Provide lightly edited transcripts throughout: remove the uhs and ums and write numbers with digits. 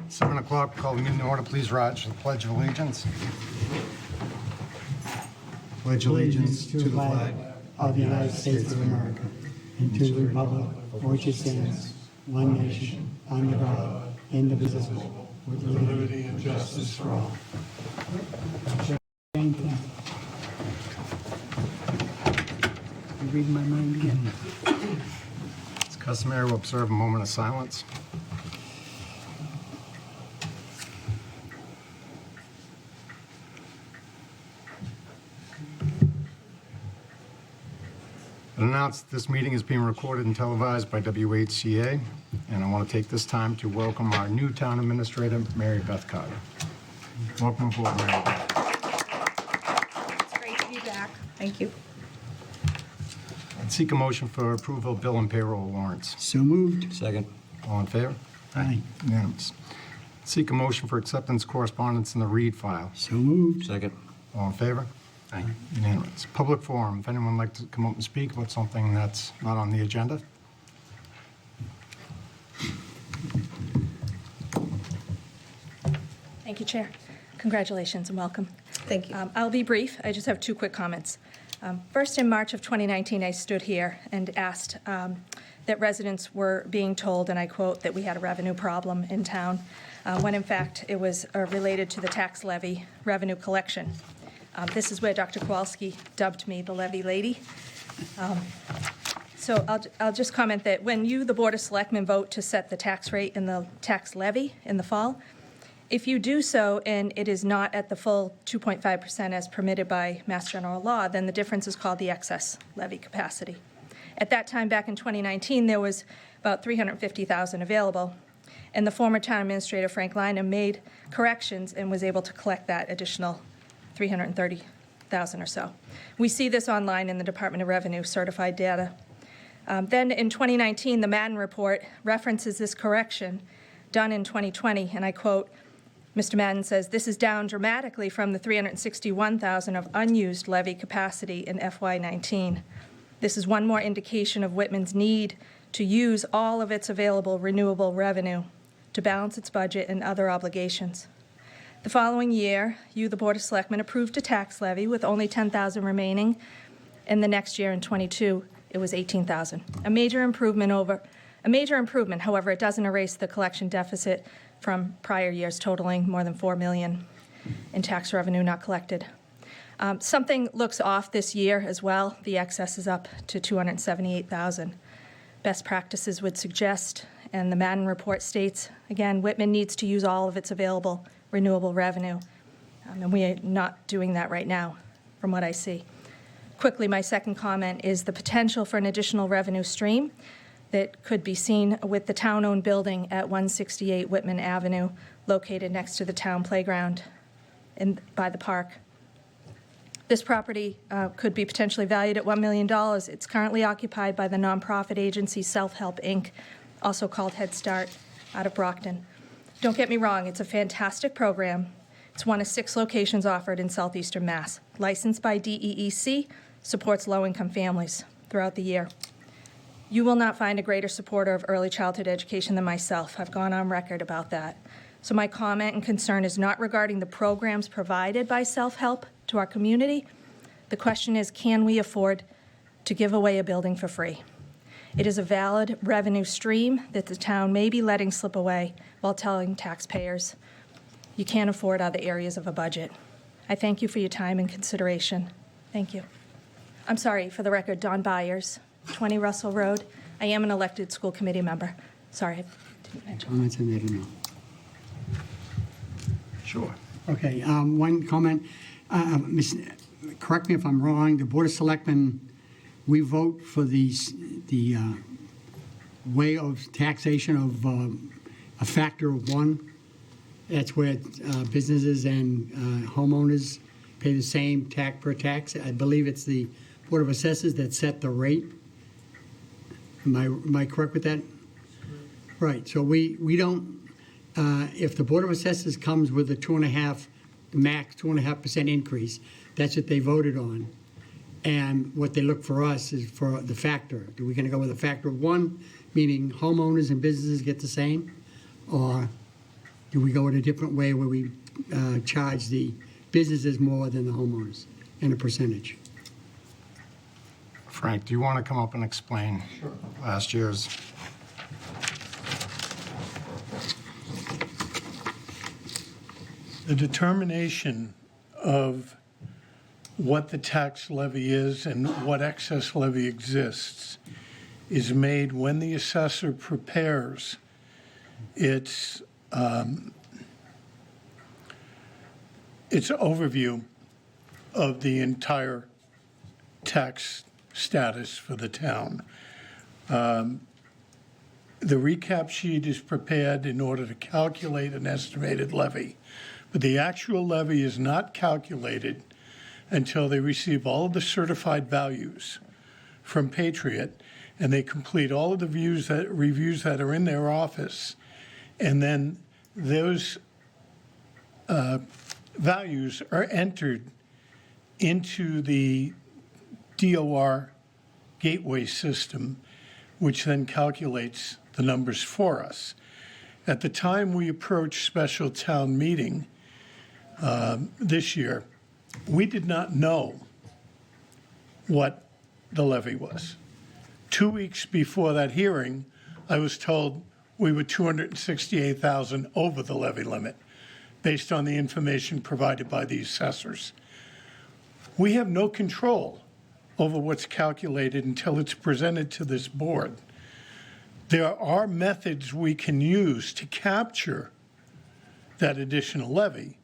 7 o'clock, call the meeting to order. Please rise for the Pledge of Allegiance. Pledge allegiance to the flag of the United States of America and to the republic for which it stands, one nation, under God, indivisible, with liberty and justice for all. Same thing. You reading my mind again? It's customary to observe a moment of silence. I announce that this meeting is being recorded and televised by WHCA, and I want to take this time to welcome our new town administrator, Mary Beth Carter. Welcome aboard, Mary Beth. It's great to be back. Thank you. I'd seek a motion for approval of bill and payroll warrants. So moved. Second. All in favor? Aye. Unanimous. Seek a motion for acceptance correspondence in the read file. So moved. Second. All in favor? Aye. Unanimous. Public forum. If anyone would like to come up and speak about something that's not on the agenda. Thank you, Chair. Congratulations and welcome. Thank you. I'll be brief. I just have two quick comments. First, in March of 2019, I stood here and asked that residents were being told, and I quote, that we had a revenue problem in town, when in fact it was related to the tax levy revenue collection. This is where Dr. Kowalski dubbed me the levy lady. So I'll just comment that when you, the Board of Selectmen, vote to set the tax rate and the tax levy in the fall, if you do so and it is not at the full 2.5% as permitted by Mass General Law, then the difference is called the excess levy capacity. At that time, back in 2019, there was about $350,000 available, and the former town administrator, Frank Lynham, made corrections and was able to collect that additional $330,000 or so. We see this online in the Department of Revenue certified data. Then in 2019, the Madden report references this correction done in 2020, and I quote, Mr. Madden says, "This is down dramatically from the $361,000 of unused levy capacity in FY19. This is one more indication of Whitman's need to use all of its available renewable revenue to balance its budget and other obligations." The following year, you, the Board of Selectmen, approved a tax levy with only $10,000 remaining, and the next year in '22, it was $18,000. A major improvement, however, it doesn't erase the collection deficit from prior years totaling more than $4 million in tax revenue not collected. Something looks off this year as well. The excess is up to $278,000. Best practices would suggest, and the Madden report states, again, Whitman needs to use all of its available renewable revenue, and we are not doing that right now, from what I see. Quickly, my second comment is the potential for an additional revenue stream that could be seen with the town-owned building at 168 Whitman Avenue, located next to the town playground by the park. This property could be potentially valued at $1 million. It's currently occupied by the nonprofit agency Self-Help, Inc., also called Head Start, out of Brockton. Don't get me wrong, it's a fantastic program. It's one of 6 locations offered in southeastern Mass. Licensed by DEEC, supports low-income families throughout the year. You will not find a greater supporter of early childhood education than myself. I've gone on record about that. So my comment and concern is not regarding the programs provided by Self-Help to our community. The question is, can we afford to give away a building for free? It is a valid revenue stream that the town may be letting slip away while telling taxpayers you can't afford other areas of a budget. I thank you for your time and consideration. Thank you. I'm sorry, for the record, Dawn Byers, 20 Russell Road. I am an elected school committee member. Sorry, I didn't mention. Comments I made or no? Sure. Okay, one comment. Correct me if I'm wrong, the Board of Selectmen, we vote for the way of taxation of a factor of 1. That's where businesses and homeowners pay the same per tax. I believe it's the Board of Assessors that set the rate. Am I correct with that? Right. So we don't. If the Board of Assessors comes with a 2.5% increase, that's what they voted on. And what they look for us is for the factor. Are we going to go with a factor of 1, meaning homeowners and businesses get the same? Or do we go in a different way where we charge the businesses more than the homeowners in a percentage? Frank, do you want to come up and explain last year's? The determination of what the tax levy is and what excess levy exists is made when the assessor prepares its overview of the entire tax status for the town. The recap sheet is prepared in order to calculate an estimated levy, but the actual levy is not calculated until they receive all of the certified values from Patriot, and they complete all of the reviews that are in their office, and then those values are entered into the DOR gateway system, which then calculates the numbers for us. At the time we approached special town meeting this year, we did not know what the levy was. 2 weeks before that hearing, I was told we were $268,000 over the levy limit based on the information provided by the assessors. We have no control over what's calculated until it's presented to this board. There are methods we can use to capture that additional levy.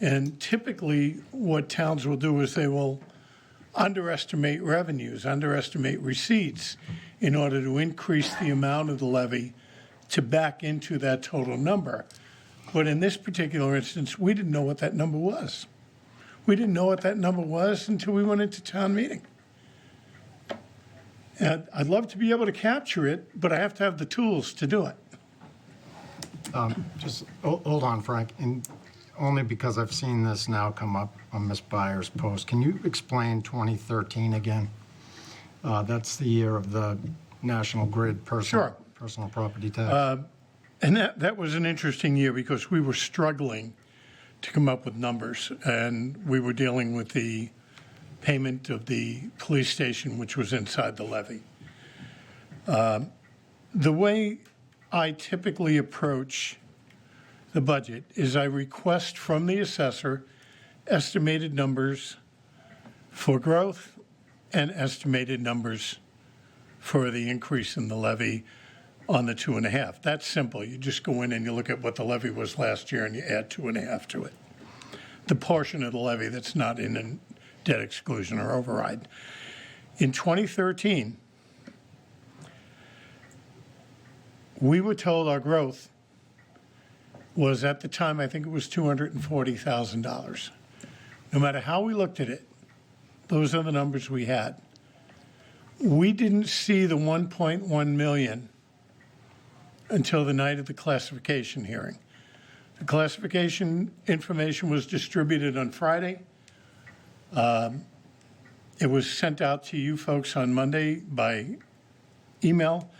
And typically what towns will do is they will underestimate revenues, underestimate receipts in order to increase the amount of the levy to back into that total number. But in this particular instance, we didn't know what that number was. We didn't know what that number was until we went into town meeting. And I'd love to be able to capture it, but I have to have the tools to do it. Just hold on, Frank, and only because I've seen this now come up on Ms. Byers' post. Can you explain 2013 again? That's the year of the National Grid personal property tax. And that was an interesting year because we were struggling to come up with numbers, and we were dealing with the payment of the police station, which was inside the levy. The way I typically approach the budget is I request from the assessor estimated numbers for growth and estimated numbers for the increase in the levy on the 2.5. That's simple. You just go in and you look at what the levy was last year and you add 2.5 to it. The portion of the levy that's not in a debt exclusion or override. In 2013, we were told our growth was, at the time, I think it was $240,000. No matter how we looked at it, those are the numbers we had. We didn't see the 1.1 million until the night of the classification hearing. The classification information was distributed on Friday. It was sent out to you folks on Monday by email,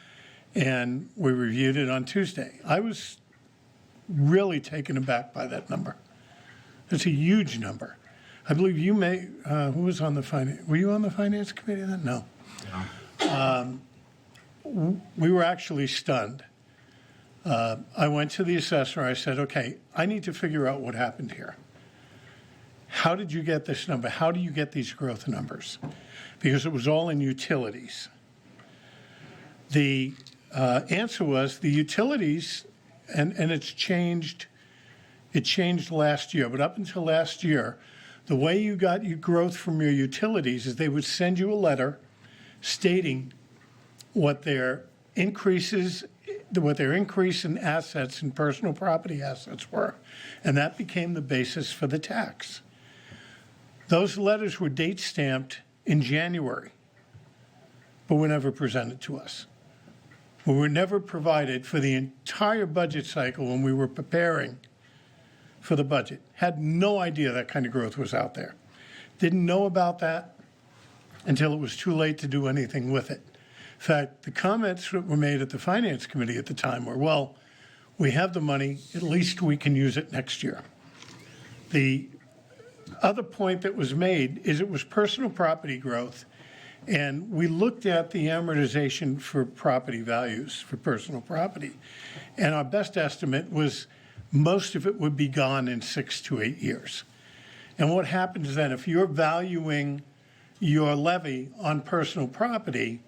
and we reviewed it on Tuesday. I was really taken aback by that number. It's a huge number. I believe you may, who was on the finance, were you on the finance committee then? No. We were actually stunned. I went to the assessor. I said, okay, I need to figure out what happened here. How did you get this number? How do you get these growth numbers? Because it was all in utilities. The answer was the utilities, and it's changed. It changed last year, but up until last year, the way you got your growth from your utilities is they would send you a letter stating what their increase in assets and personal property assets were, and that became the basis for the tax. Those letters were date stamped in January, but were never presented to us. We were never provided for the entire budget cycle when we were preparing for the budget. Had no idea that kind of growth was out there. Didn't know about that until it was too late to do anything with it. In fact, the comments that were made at the Finance Committee at the time were, well, we have the money, at least we can use it next year. The other point that was made is it was personal property growth, and we looked at the amortization for property values for personal property. And our best estimate was most of it would be gone in 6 to 8 years. And what happens then, if you're valuing your levy on personal property,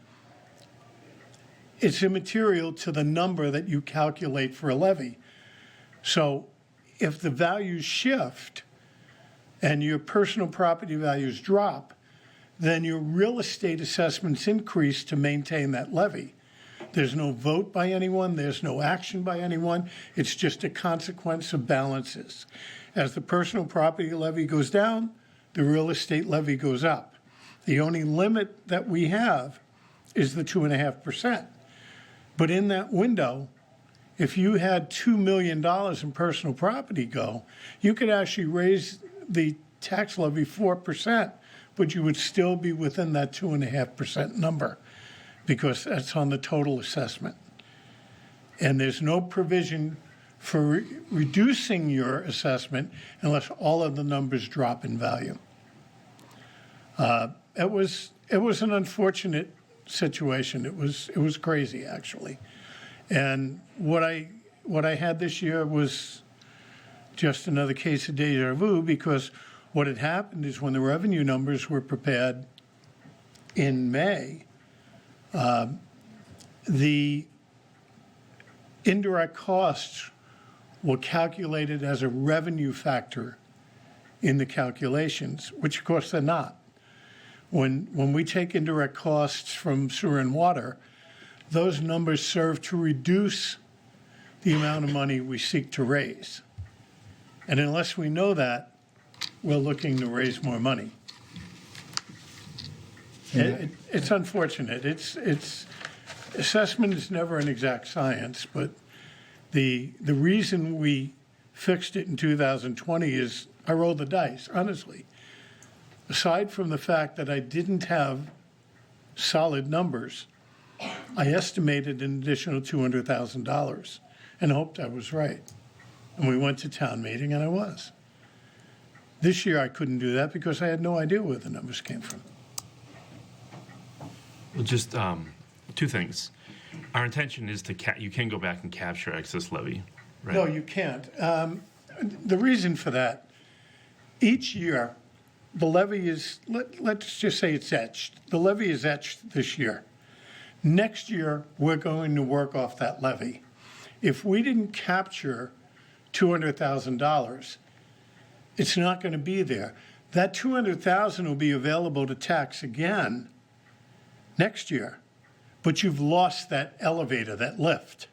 it's immaterial to the number that you calculate for a levy. So if the values shift and your personal property values drop, then your real estate assessments increase to maintain that levy. There's no vote by anyone, there's no action by anyone, it's just a consequence of balances. As the personal property levy goes down, the real estate levy goes up. The only limit that we have is the 2.5%. But in that window, if you had $2 million in personal property go, you could actually raise the tax levy 4%, but you would still be within that 2.5% number because that's on the total assessment. And there's no provision for reducing your assessment unless all of the numbers drop in value. It was an unfortunate situation. It was crazy, actually. And what I had this year was just another case of deja vu, because what had happened is when the revenue numbers were prepared in May, the indirect costs were calculated as a revenue factor in the calculations, which of course they're not. When we take indirect costs from sewer and water, those numbers serve to reduce the amount of money we seek to raise. And unless we know that, we're looking to raise more money. It's unfortunate. It's assessment is never an exact science, but the reason we fixed it in 2020 is I rolled the dice, honestly. Aside from the fact that I didn't have solid numbers, I estimated an additional $200,000 and hoped I was right. And we went to town meeting and I was. This year I couldn't do that because I had no idea where the numbers came from. Well, just two things. Our intention is to, you can go back and capture excess levy, right? No, you can't. The reason for that, each year, the levy is, let's just say it's etched. The levy is etched this year. Next year, we're going to work off that levy. If we didn't capture $200,000, it's not going to be there. That $200,000 will be available to tax again next year, but you've lost that elevator, that lift,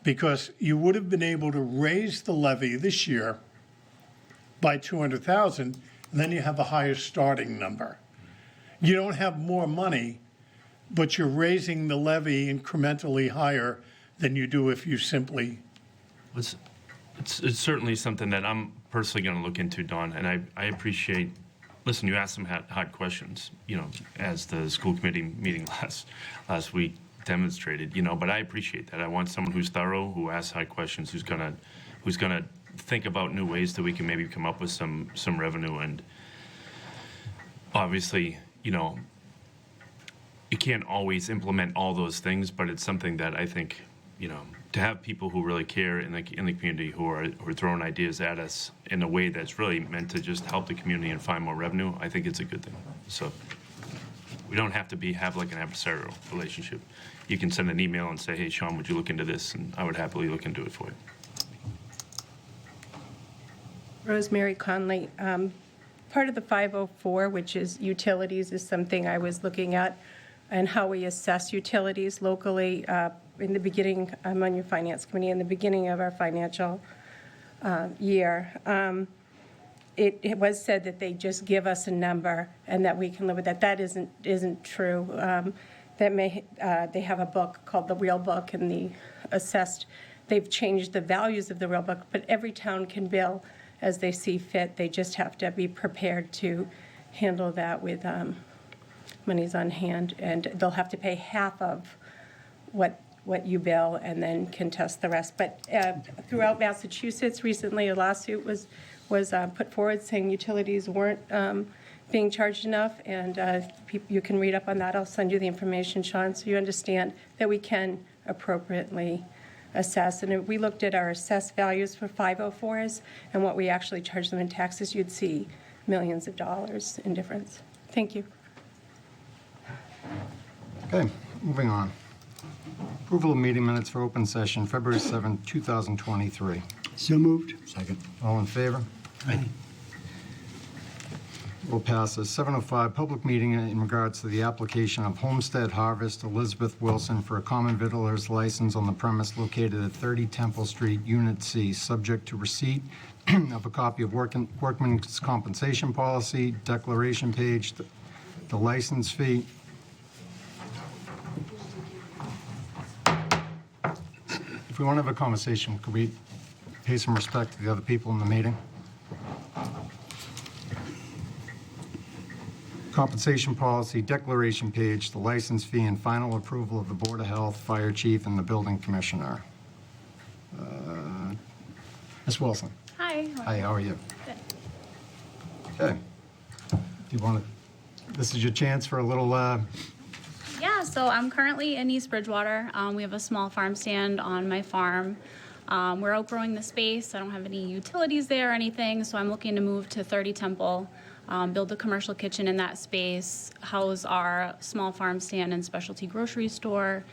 because you would have been able to raise the levy this year by $200,000, and then you have a higher starting number. You don't have more money, but you're raising the levy incrementally higher than you do if you simply. It's certainly something that I'm personally going to look into, Don, and I appreciate, listen, you asked some hard questions, as the school committee meeting last week demonstrated, but I appreciate that. I want someone who's thorough, who asks hard questions, who's gonna think about new ways that we can maybe come up with some revenue. And obviously, you can't always implement all those things, but it's something that I think, to have people who really care in the community who are throwing ideas at us in a way that's really meant to just help the community and find more revenue, I think it's a good thing. So we don't have to have like an adversarial relationship. You can send an email and say, hey, Sean, would you look into this? And I would happily look into it for you. Rosemary Conley. Part of the 504, which is utilities, is something I was looking at, and how we assess utilities locally. In the beginning, I'm on your finance committee, in the beginning of our financial year, it was said that they just give us a number and that we can live with that. That isn't true. They have a book called the Real Book, and they've changed the values of the Real Book, but every town can bill as they see fit. They just have to be prepared to handle that with monies on hand, and they'll have to pay half of what what you bill and then contest the rest. But throughout Massachusetts, recently a lawsuit was put forward saying utilities weren't being charged enough, and you can read up on that. I'll send you the information, Sean, so you understand that we can appropriately assess. And if we looked at our assessed values for 504s and what we actually charge them in taxes, you'd see millions of dollars in difference. Thank you. Okay, moving on. Approval of meeting minutes for open session, February 7, 2023. So moved. Second. All in favor? Aye. Will pass as 7:05, public meeting in regards to the application of Homestead Harvest Elizabeth Wilson for a common vittler's license on the premise located at 30 Temple Street, Unit C, subject to receipt of a copy of workman's compensation policy, declaration page, the license fee. If we want to have a conversation, could we pay some respect to the other people in the meeting? Compensation policy, declaration page, the license fee, and final approval of the Board of Health, Fire Chief, and the Building Commissioner. Ms. Wilson. Hi. Hi, how are you? Good. Okay. Do you want to, this is your chance for a little, Yeah, so I'm currently in East Bridgewater. We have a small farm stand on my farm. We're outgrowing the space. I don't have any utilities there or anything, so I'm looking to move to 30 Temple, build a commercial kitchen in that space, house our small farm stand and specialty grocery store,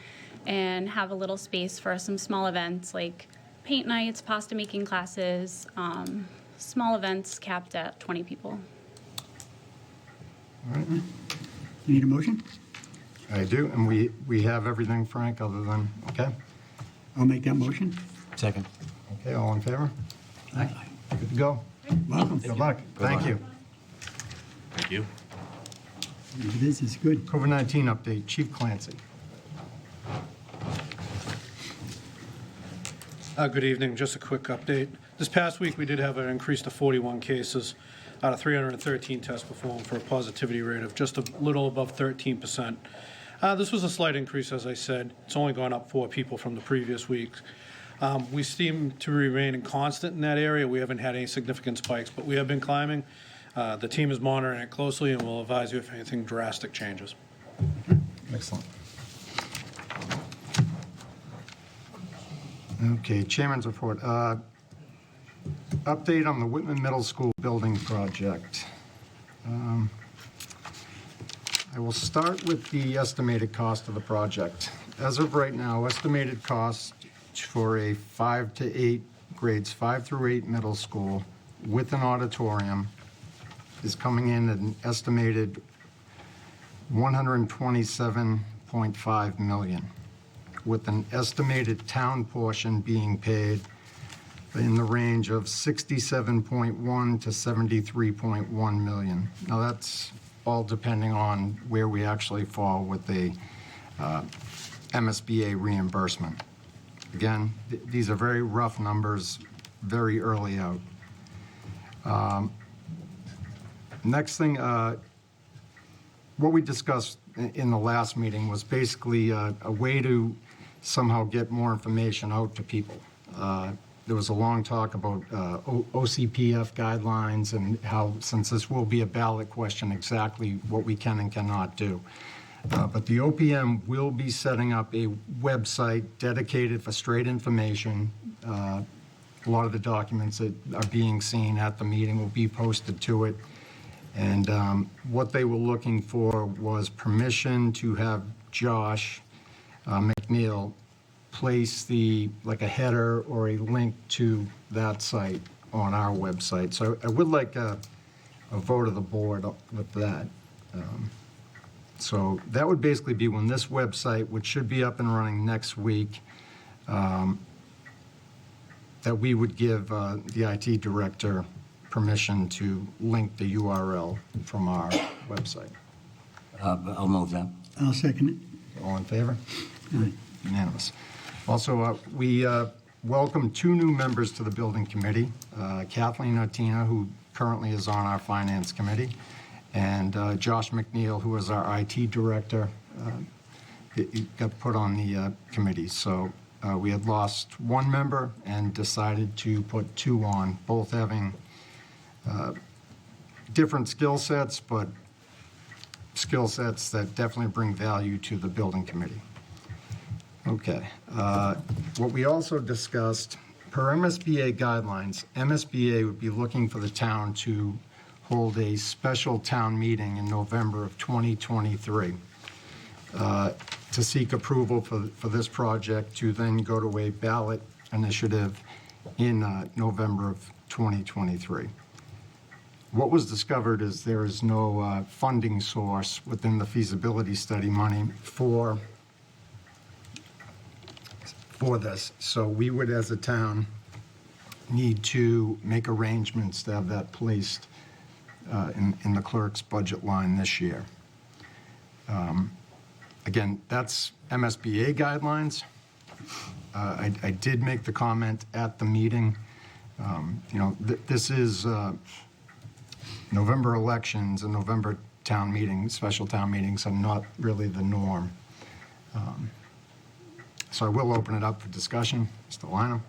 and have a little space for some small events like paint nights, pasta making classes, small events capped at 20 people. You need a motion? I do, and we have everything, Frank, other than, okay? I'll make that motion. Second. Okay, all in favor? Aye. Good to go. Welcome. Good luck. Thank you. Thank you. This is good. COVID-19 update, Chief Clancy. Good evening. Just a quick update. This past week, we did have an increase to 41 cases out of 313 tests performed for a positivity rate of just a little above 13%. This was a slight increase, as I said. It's only gone up 4 people from the previous week. We seem to remain constant in that area. We haven't had any significant spikes, but we have been climbing. The team is monitoring it closely, and we'll advise you if anything drastic changes. Excellent. Okay, Chairman's report. Update on the Whitman Middle School building project. I will start with the estimated cost of the project. As of right now, estimated cost for a 5 to 8 grades 5 through 8 middle school with an auditorium is coming in at an estimated $127.5 million, with an estimated town portion being paid in the range of $67.1 to $73.1 million. Now, that's all depending on where we actually fall with the MSBA reimbursement. Again, these are very rough numbers, very early out. Next thing, what we discussed in the last meeting was basically a way to somehow get more information out to people. There was a long talk about OCPF guidelines and how, since this will be a ballot question, exactly what we can and cannot do. But the OPM will be setting up a website dedicated for straight information. A lot of the documents that are being seen at the meeting will be posted to it. And what they were looking for was permission to have Josh McNeil place like a header or a link to that site on our website. So I would like a vote of the board with that. So that would basically be when this website, which should be up and running next week, that we would give the IT director permission to link the URL from our website. I'll move that. I'll second it. All in favor? Aye. Unanimous. Also, we welcome 2 new members to the building committee, Kathleen Otina, who currently is on our finance committee, and Josh McNeil, who is our IT director. it got put on the committee. So we had lost one member and decided to put two on, both having different skill sets, but skill sets that definitely bring value to the building committee. Okay. What we also discussed, per MSBA guidelines, MSBA would be looking for the town to hold a special town meeting in November of 2023 to seek approval for this project to then go to a ballot initiative in November of 2023. What was discovered is there is no funding source within the feasibility study money for this. So we would, as a town, need to make arrangements to have that placed in the clerk's budget line this year. Again, that's MSBA guidelines. I did make the comment at the meeting, this is November elections and November town meetings, special town meetings are not really the norm. So I will open it up for discussion. Mr. Lino?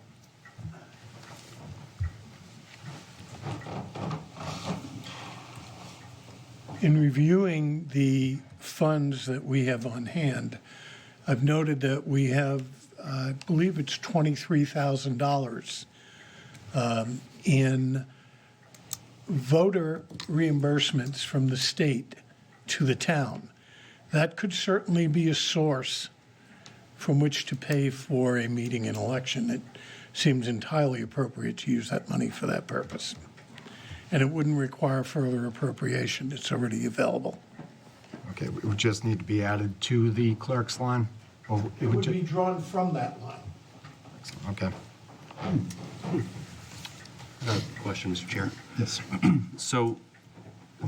In reviewing the funds that we have on hand, I've noted that we have, I believe it's $23,000 in voter reimbursements from the state to the town. That could certainly be a source from which to pay for a meeting and election. It seems entirely appropriate to use that money for that purpose. And it wouldn't require further appropriation. It's already available. Okay, it would just need to be added to the clerk's line? Or It would be drawn from that line. Okay. Question, Mr. Chair. Yes. So,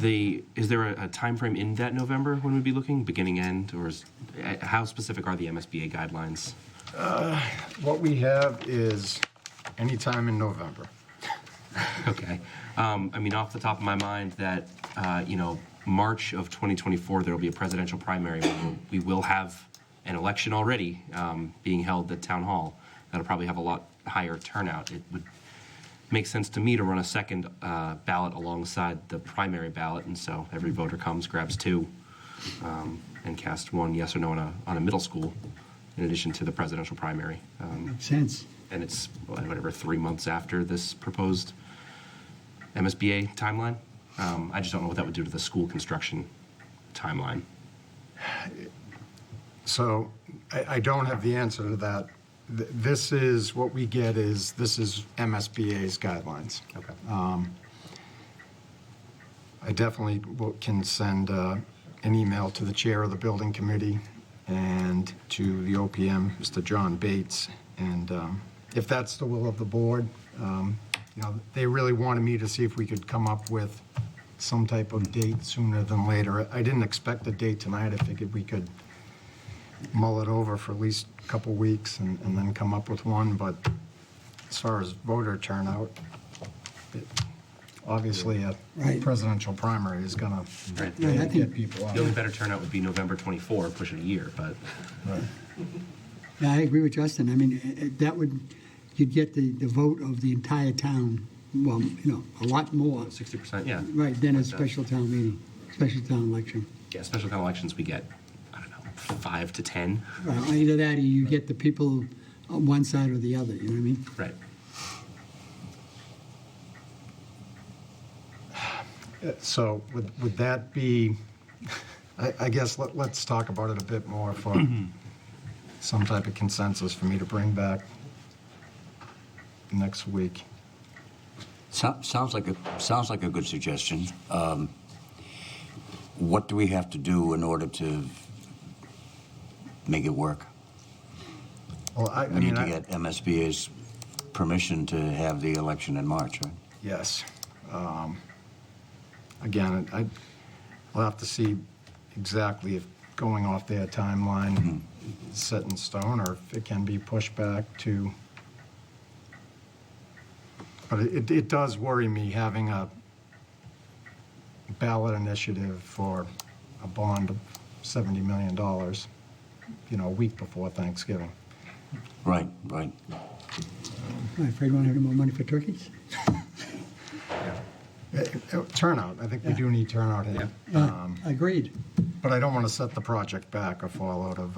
is there a time frame in that November when we'd be looking, beginning, end, or how specific are the MSBA guidelines? What we have is anytime in November. Okay. I mean, off the top of my mind, that March of 2024 there will be a presidential primary. We will have an election already being held at Town Hall. That'll probably have a lot higher turnout. It would make sense to me to run a second ballot alongside the primary ballot, and so every voter comes, grabs two, and casts one yes or no on a middle school, in addition to the presidential primary. Makes sense. And it's whatever 3 months after this proposed MSBA timeline. I just don't know what that would do to the school construction timeline. So I don't have the answer to that. This is, what we get is, this is MSBA's guidelines. Okay. I definitely can send an email to the chair of the building committee and to the OPM, Mr. John Bates, and if that's the will of the board, they really wanted me to see if we could come up with some type of date sooner than later. I didn't expect a date tonight. I figured we could mull it over for at least a couple weeks and then come up with one, but as far as voter turnout, obviously a Right. presidential primary is gonna Right. Right, I get think, people out. The only better turnout would be November 24, push it a year, but yeah, I agree with Justin. I mean, you'd get the vote of the entire town, well, a lot more, 60%, yeah. right, than a Like that. special town meeting, special town election. Yeah, special town elections, we get, 5 to 10. Well, either that or you get the people on one side or the other, you know what I mean? Right. So would that be, I guess, let's talk about it a bit more for some type of consensus for me to bring back next week. Sounds like a good suggestion. What do we have to do in order to make it work? Well, I We need mean, to get MSBA's permission to have the election in March, right? yes. Again, I'll have to see exactly if going off their timeline is set in stone or if it can be pushed back to, but it does worry me having a ballot initiative for a bond of $70 million a week before Thanksgiving. Right, right. I'm afraid we won't have any more money for turkeys. Turnout, I think we do need turnout here. Agreed. But I don't want to set the project back or fall out of,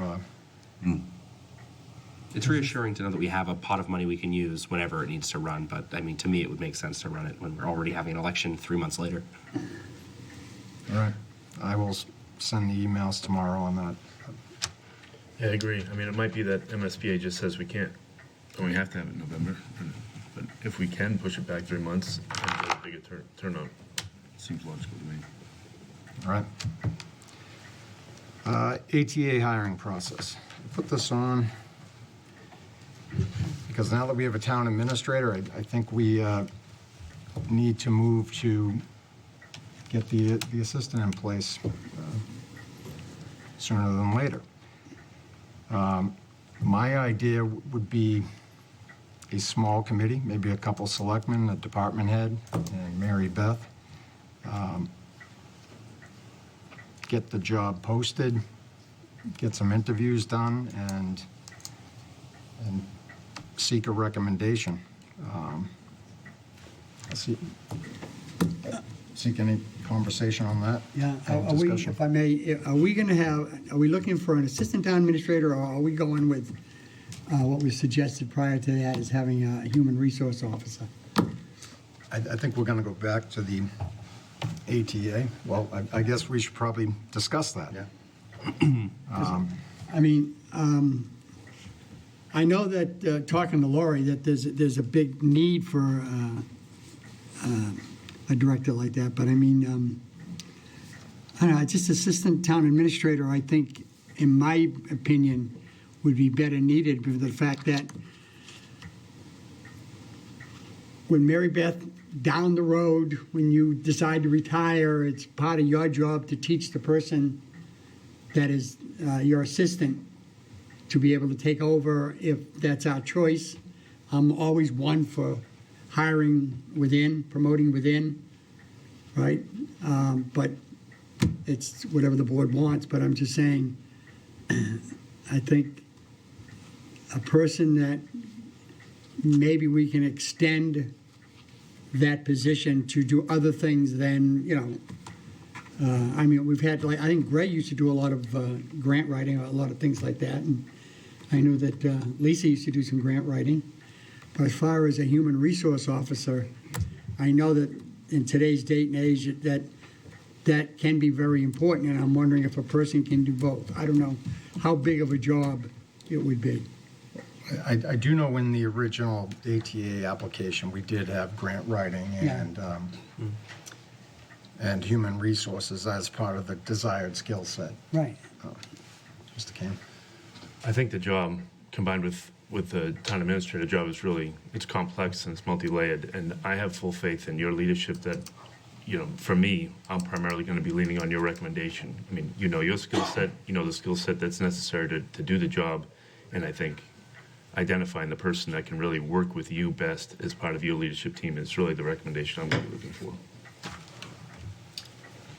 It's reassuring to know that we have a pot of money we can use whenever it needs to run, but I mean, to me, it would make sense to run it when we're already having an election 3 months later. all right. I will send the emails tomorrow on that. Yeah, I agree. I mean, it might be that MSBA just says we can't, and we have to have it in November. But if we can push it back 3 months and get a bigger turnout, seems logical to me. All right. ATA hiring process. I put this on because now that we have a town administrator, I think we need to move to get the assistant in place sooner than later. My idea would be a small committee, maybe a couple selectmen, a department head, and Mary Beth. Get the job posted, get some interviews done, and seek a recommendation. Seek any conversation on that? Yeah, Any are we, discussion? if I may, are we looking for an assistant town administrator, or are we going with what was suggested prior to that, is having a human resource officer? I think we're going to go back to the ATA. Well, I guess we should probably discuss that. I mean, I know that, talking to Lori, that there's a big need for a director like that, but I mean, I don't know, just assistant town administrator, I think, in my opinion, would be better needed because of the fact that when Mary Beth, down the road, when you decide to retire, it's part of your job to teach the person that is your assistant to be able to take over if that's our choice. I'm always one for hiring within, promoting within, right? But it's whatever the board wants, but I'm just saying, I think a person that maybe we can extend that position to do other things than, I mean, we've had, like, I think Greg used to do a lot of grant writing, a lot of things like that, and I knew that Lisa used to do some grant writing. But as far as a human resource officer, I know that in today's date and age, that can be very important, and I'm wondering if a person can do both. I don't know how big of a job it would be. I do know in the original ATA application, we did have grant writing Yeah. and human resources as part of the desired skill set. Right. Mr. Kane? I think the job, combined with the town administrator job, is really, it's complex and it's multi-layered. And I have full faith in your leadership that, for me, I'm primarily going to be leaning on your recommendation. I mean, your skill set, the skill set that's necessary to do the job. And I think identifying the person that can really work with you best as part of your leadership team is really the recommendation I'm going to be looking for.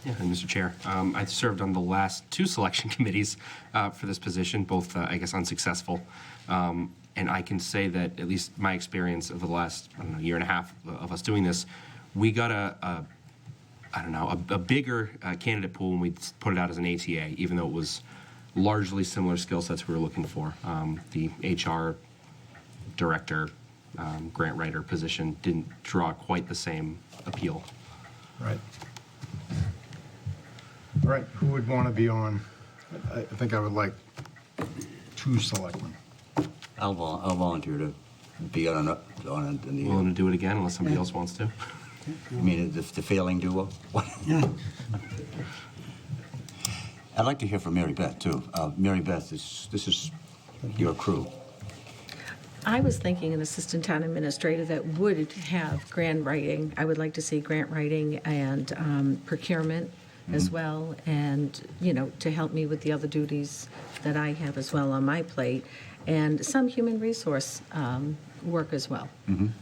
Yeah, and Mr. Chair, I served on the last two selection committees for this position, both, I guess, unsuccessful. And I can say that, at least my experience of the last, year and a half of us doing this, we got a bigger candidate pool when we put it out as an ATA, even though it was largely similar skill sets we were looking for. The HR director, grant writer position didn't draw quite the same appeal. Right. All right, who would want to be on? I think I would like 2 selectmen. I'll volunteer to be on it. Willing to do it again unless somebody else wants to. You mean the failing duo? What? Yeah. I'd like to hear from Mary Beth, too. Mary Beth, this is your crew. I was thinking an assistant town administrator that would have grant writing. I would like to see grant writing and procurement as well, and, to help me with the other duties that I have as well on my plate, and some human resource work as well.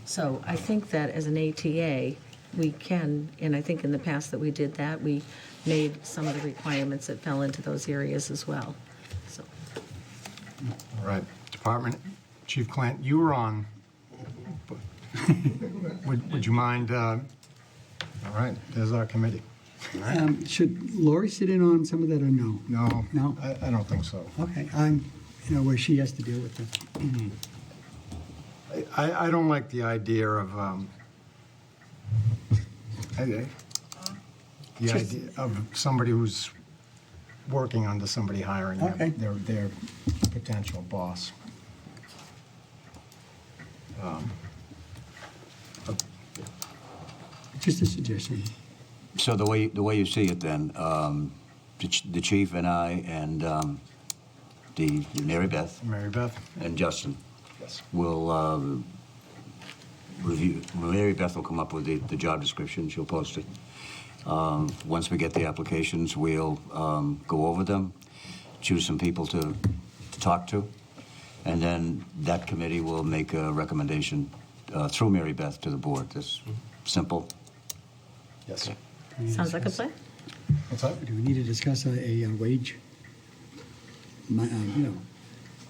So I think that as an ATA, we can, and I think in the past that we did that, we made some of the requirements that fell into those areas as well. So All right, Department, Chief Clant, you were on. Would you mind, all right, there's our committee. Should Lori sit in on some of that or no? No? No? I don't think so. Okay, where she has to deal with it. I don't like the idea of, the idea of somebody who's working under somebody hiring them. Okay. Their potential boss. Just a suggestion. So the way you see it then, the chief and I and the Mary Beth Mary Beth? and Justin Yes. will review. Mary Beth will come up with the job description. She'll post it. Once we get the applications, we'll go over them, choose some people to talk to, and then that committee will make a recommendation through Mary Beth to the board. That's simple. Yes. Sounds like a plan. What's that? Do we need to discuss a wage,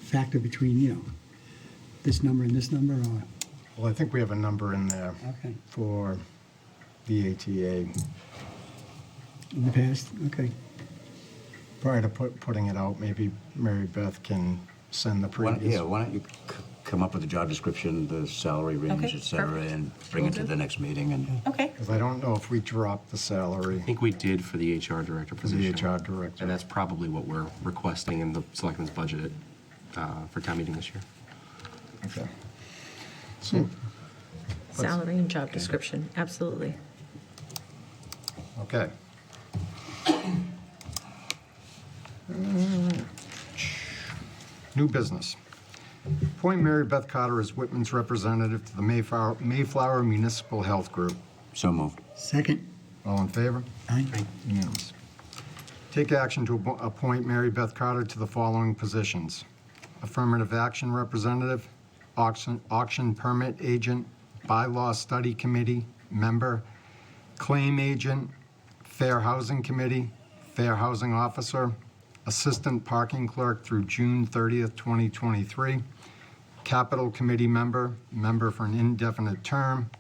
factor between, this number and this number, or? Well, I think we have a number in there Okay. for the ATA In the past, okay. prior to putting it out. Maybe Mary Beth can send the previous. Why don't you come up with the job description, the salary range, Okay, et cetera, perfect. and bring it to Will do. the next meeting. And Okay. Because I don't know if we dropped the salary I think we did for the HR director for the position. HR director. And that's probably what we're requesting in the selectmen's budget for town meeting this year. Okay. So, Salary and job description, absolutely. okay. New business. Appoint Mary Beth Carter as Whitman's representative to the Mayflower Municipal Health Group. so moved. Second? All in favor? Aye. Unanimous. Take action to appoint Mary Beth Carter to the following positions: Affirmative Action Representative, Auction Permit Agent, Bylaw Study Committee Member, Claim Agent, Fair Housing Committee, Fair Housing Officer, Assistant Parking Clerk through June 30th, 2023, Capital Committee Member, Member for an indefinite term,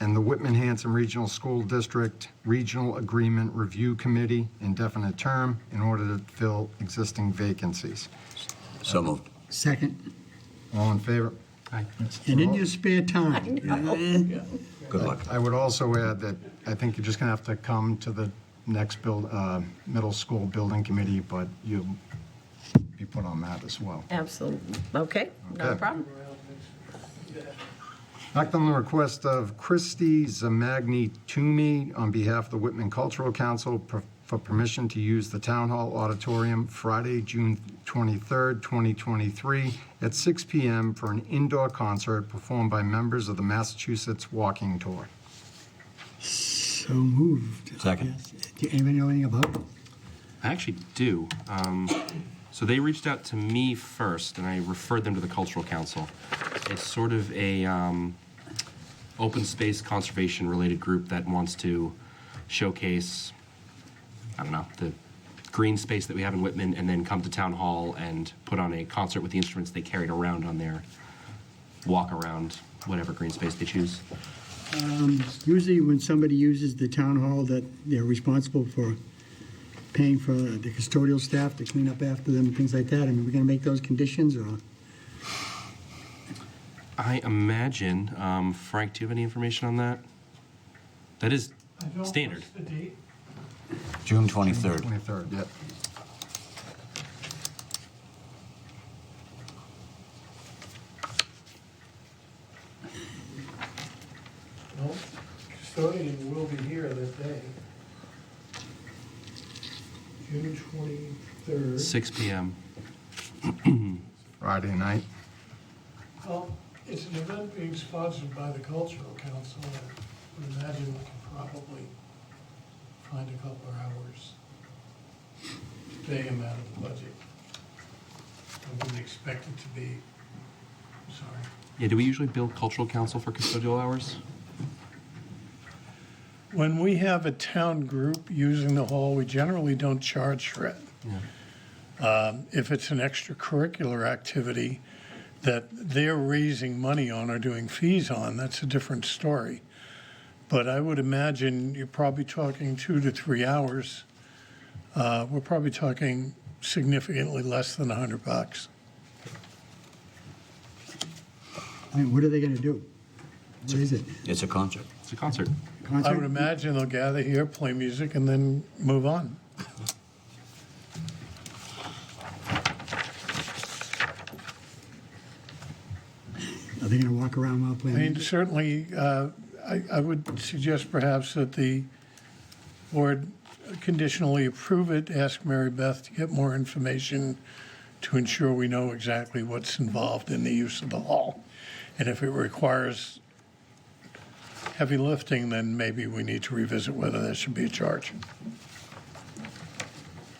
and the Whitman-Hanson Regional School District Regional Agreement Review Committee, indefinite term, in order to fill existing vacancies. So moved. Second. All in favor? Aye. And in your spare time. Good luck. I would also add that I think you're just going to have to come to the next middle school building committee, but you'll be put on that as well. Absolutely. Okay, no Okay. problem. Act on the request of Christy Zamagni Toomey on behalf of the Whitman Cultural Council for permission to use the Town Hall Auditorium Friday, June 23rd, 2023 at 6 p.m. for an indoor concert performed by members of the Massachusetts Walking Tour. So moved. Second. Yes. Do anybody know anything about it? I actually do. So they reached out to me first, and I referred them to the Cultural Council. It's sort of a open space conservation related group that wants to showcase, I don't know, the green space that we have in Whitman, and then come to Town Hall and put on a concert with the instruments they carried around on their walk around whatever green space they choose. Usually when somebody uses the town hall, that they're responsible for paying for the custodial staff to clean up after them and things like that. I mean, we're going to make those conditions, or? I imagine, Frank, do you have any information on that? That is standard. The date? June 23rd. 23rd, yep. No, custodian will be here that day. June 23rd. 6 p.m. Friday night. Well, it's an event being sponsored by the Cultural Council. I would imagine we can probably find a couple of hours, pay them out of the budget. I wouldn't expect it to be, sorry. Yeah, do we usually bill Cultural Council for custodial hours? When we have a town group using the hall, we generally don't charge for it. Yeah. If it's an extracurricular activity that they're raising money on or doing fees on, that's a different story. But I would imagine you're probably talking 2 to 3 hours. We're probably talking significantly less than $100. I mean, what are they going to do? What is it? It's a concert. It's a concert. Concert? I would imagine they'll gather here, play music, and then move on. Are they going to walk around while I playing? mean, music? certainly, I would suggest perhaps that the board conditionally approve it, ask Mary Beth to get more information to ensure we know exactly what's involved in the use of the hall. And if it requires heavy lifting, then maybe we need to revisit whether there should be a charge.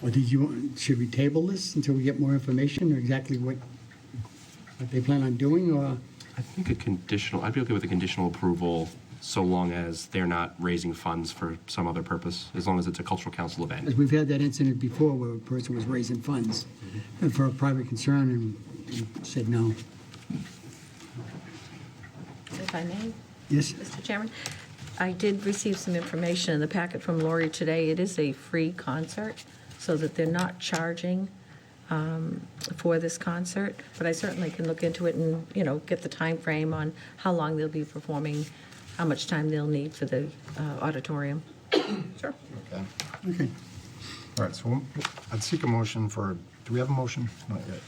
Or should we table this until we get more information or exactly what they plan on doing, or? I think I'd be okay with a conditional approval so long as they're not raising funds for some other purpose, as long as it's a cultural council event. Because we've had that incident before where a person was raising funds for a private concern and said no. If I may, Yes? Mr. Chairman, I did receive some information in the packet from Lori today. It is a free concert, so that they're not charging for this concert, but I certainly can look into it and, get the time frame on how long they'll be performing, how much time they'll need for the auditorium. Sure. Okay. Okay. All right, so I'd seek a motion for, do we have a motion? Not yet.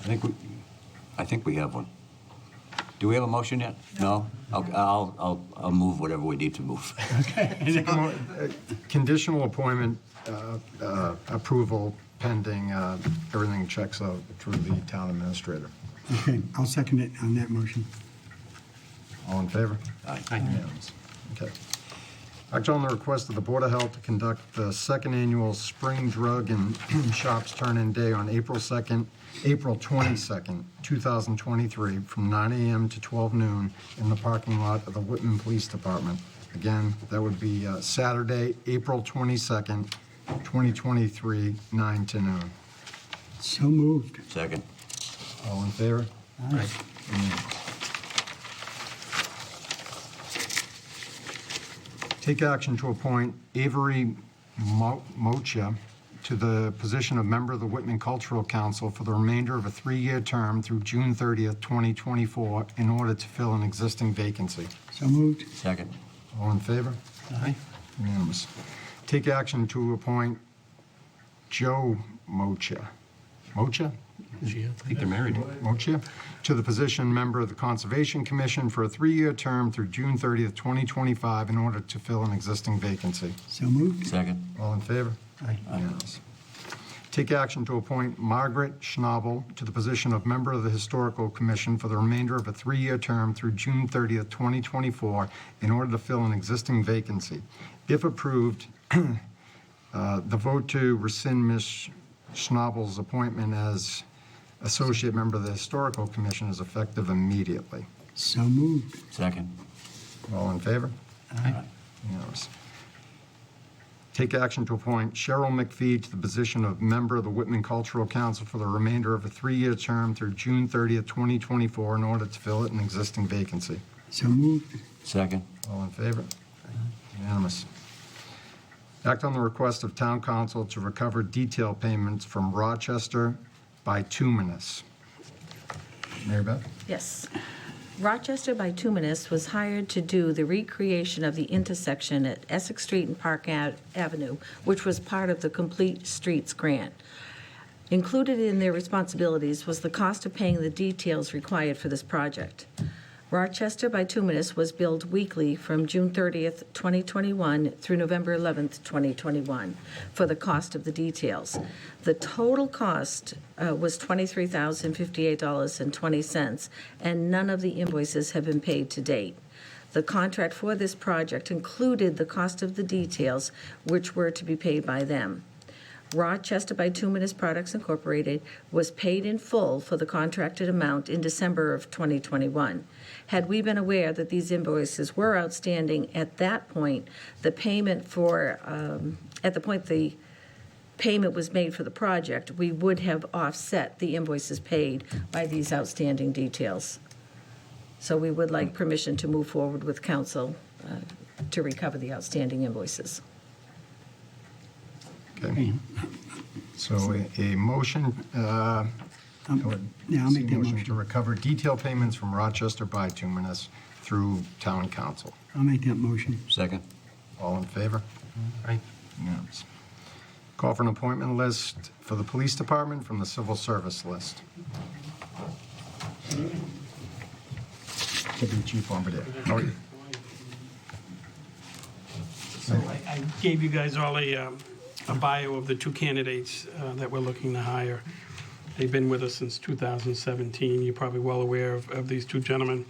I think we have one. Do we have a motion yet? No? Okay, I'll move whatever we need to move. Seek a conditional appointment approval pending everything checks out through the town administrator. Okay, I'll second it on that motion. All in favor? Aye. Unanimous. Okay. Act on the request of the Board of Health to conduct the second annual Spring Drug and Shops Turn-In Day on April 22nd, 2023, from 9 a.m. to 12 noon in the parking lot of the Whitman Police Department. Again, that would be Saturday, April 22nd, 2023, 9 to noon. So moved. Second. All in favor? Aye. Take action to appoint Avery Mocha to the position of member of the Whitman Cultural Council for the remainder of a 3-year term through June 30th, 2024, in order to fill an existing vacancy. So moved. Second. All in favor? Aye. Unanimous. Take action to appoint Joe Mocha. Mocha? I think they're married. Mocha, to the position member of the Conservation Commission for a 3-year term through June 30th, 2025, in order to fill an existing vacancy. So moved. Second. All in favor? Aye. Unanimous. Take action to appoint Margaret Schnabel to the position of member of the Historical Commission for the remainder of a 3-year term through June 30th, 2024, in order to fill an existing vacancy. If approved, the vote to rescind Ms. Schnabel's appointment as associate member of the Historical Commission is effective immediately. So moved. Second. All in favor? Aye. Unanimous. Take action to appoint Cheryl McPhee to the position of member of the Whitman Cultural Council for the remainder of a 3-year term through June 30th, 2024, in order to fill an existing vacancy. So moved. Second. All in favor? Unanimous. Act on the request of Town Council to recover detail payments from Rochester Bituminous. Mary Beth? Yes. Rochester Bituminous was hired to do the recreation of the intersection at Essex Street and Park Avenue, which was part of the Complete Streets grant. Included in their responsibilities was the cost of paying the details required for this project. Rochester Bituminous was billed weekly from June 30th, 2021 through November 11th, 2021 for the cost of the details. The total cost was $23,058.20, and none of the invoices have been paid to date. The contract for this project included the cost of the details, which were to be paid by them. Rochester Bituminous Products Incorporated was paid in full for the contracted amount in December of 2021. Had we been aware that these invoices were outstanding at that point, the payment for, at the point the payment was made for the project, we would have offset the invoices paid by these outstanding details. So we would like permission to move forward with council to recover the outstanding invoices. Okay. So a motion, I would Yeah, I'll see make a that motion motion. to recover detail payments from Rochester Bituminous through town council. I'll make that motion. Second? All in favor? Aye. Unanimous. Call for an appointment list for the police department from the civil service list. Deputy Chief Bombardier. How are you? So I gave you guys all a bio of the two candidates that we're looking to hire. They've been with us since 2017. You're probably well aware of these two gentlemen.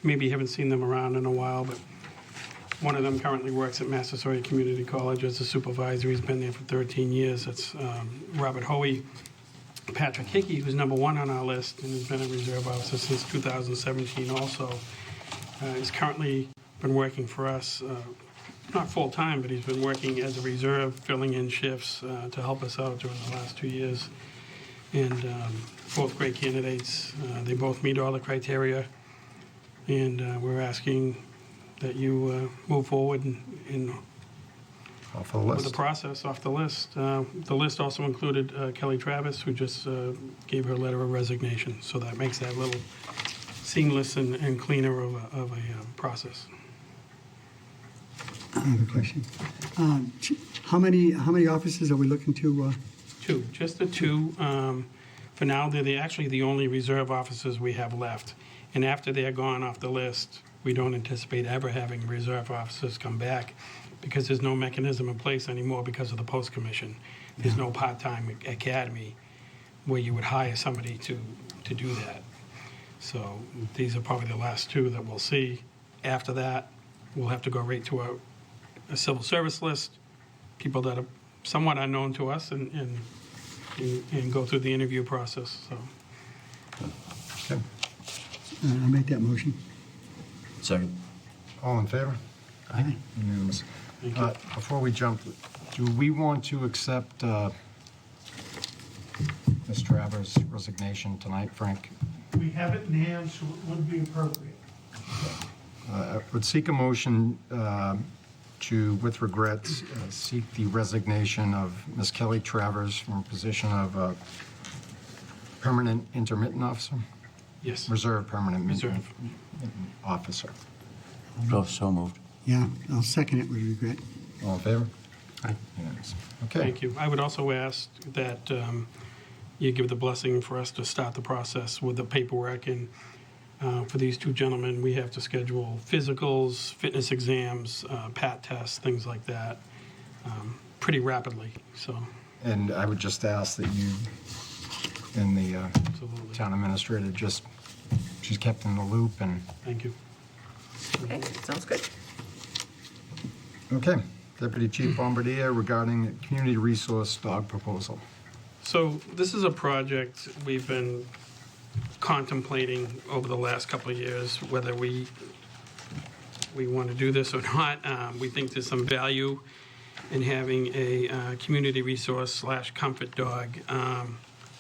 Maybe you haven't seen them around in a while, but one of them currently works at Massasoit Community College as a supervisor. He's been there for 13 years. That's Robert Hoey. Patrick Hickey, who's number one on our list and has been a reserve officer since 2017 also, is currently been working for us, not full-time, but he's been working as a reserve, filling in shifts to help us out during the last 2 years. And both great candidates. They both meet all the criteria. And we're asking that you move forward and Off the with list. the process off the list. The list also included Kelly Travis, who just gave her letter of resignation. So that makes that a little seamless and cleaner of a process. I have a question. How many officers are we looking to? Two, just the two. For now, they're actually the only reserve officers we have left. And after they're gone off the list, we don't anticipate ever having reserve officers come back because there's no mechanism in place anymore because of the post commission. There's no part-time academy where you would hire somebody to do that. So these are probably the last two that we'll see. After that, we'll have to go right to a civil service list, people that are somewhat unknown to us, and go through the interview process. So Okay. I'll make that motion. Second? All in favor? Aye. Unanimous. Thank you. Before we jump, do we want to accept Ms. Travers' resignation tonight, Frank? we have it in hand, so it would be appropriate. I would seek a motion to, with regrets, seek the resignation of Ms. Kelly Travers from a position of permanent intermittent officer, Yes. reserve permanent Reserve. officer. So moved. Yeah, I'll second it with regret. All in favor? Aye. Unanimous. Okay. Thank you. I would also ask that you give the blessing for us to start the process with the paperwork. And for these two gentlemen, we have to schedule physicals, fitness exams, PAT tests, things like that, pretty rapidly. So, And I would just ask that you and the absolutely. town administrator she's kept in the loop and, Thank you. Okay, sounds good. okay. Deputy Chief Bombardier regarding the community resource dog proposal. So this is a project we've been contemplating over the last couple of years, whether we want to do this or not. We think there's some value in having a community resource / comfort dog.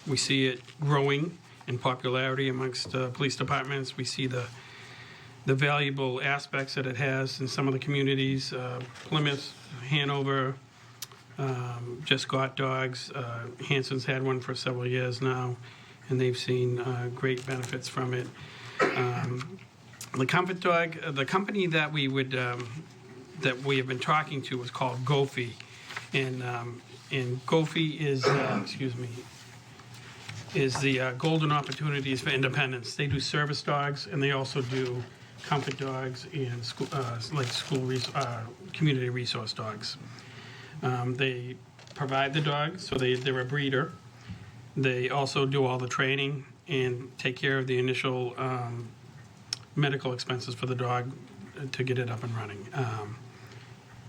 We see it growing in popularity amongst police departments. We see the valuable aspects that it has in some of the communities. Plymouth, Hanover, just got dogs. Hanson's had one for several years now, and they've seen great benefits from it. The comfort dog, the company that we have been talking to is called Gofi, and Gofi is the Golden Opportunities for Independence. They do service dogs, and they also do comfort dogs and community resource dogs. They provide the dogs, so they're a breeder. They also do all the training and take care of the initial medical expenses for the dog to get it up and running.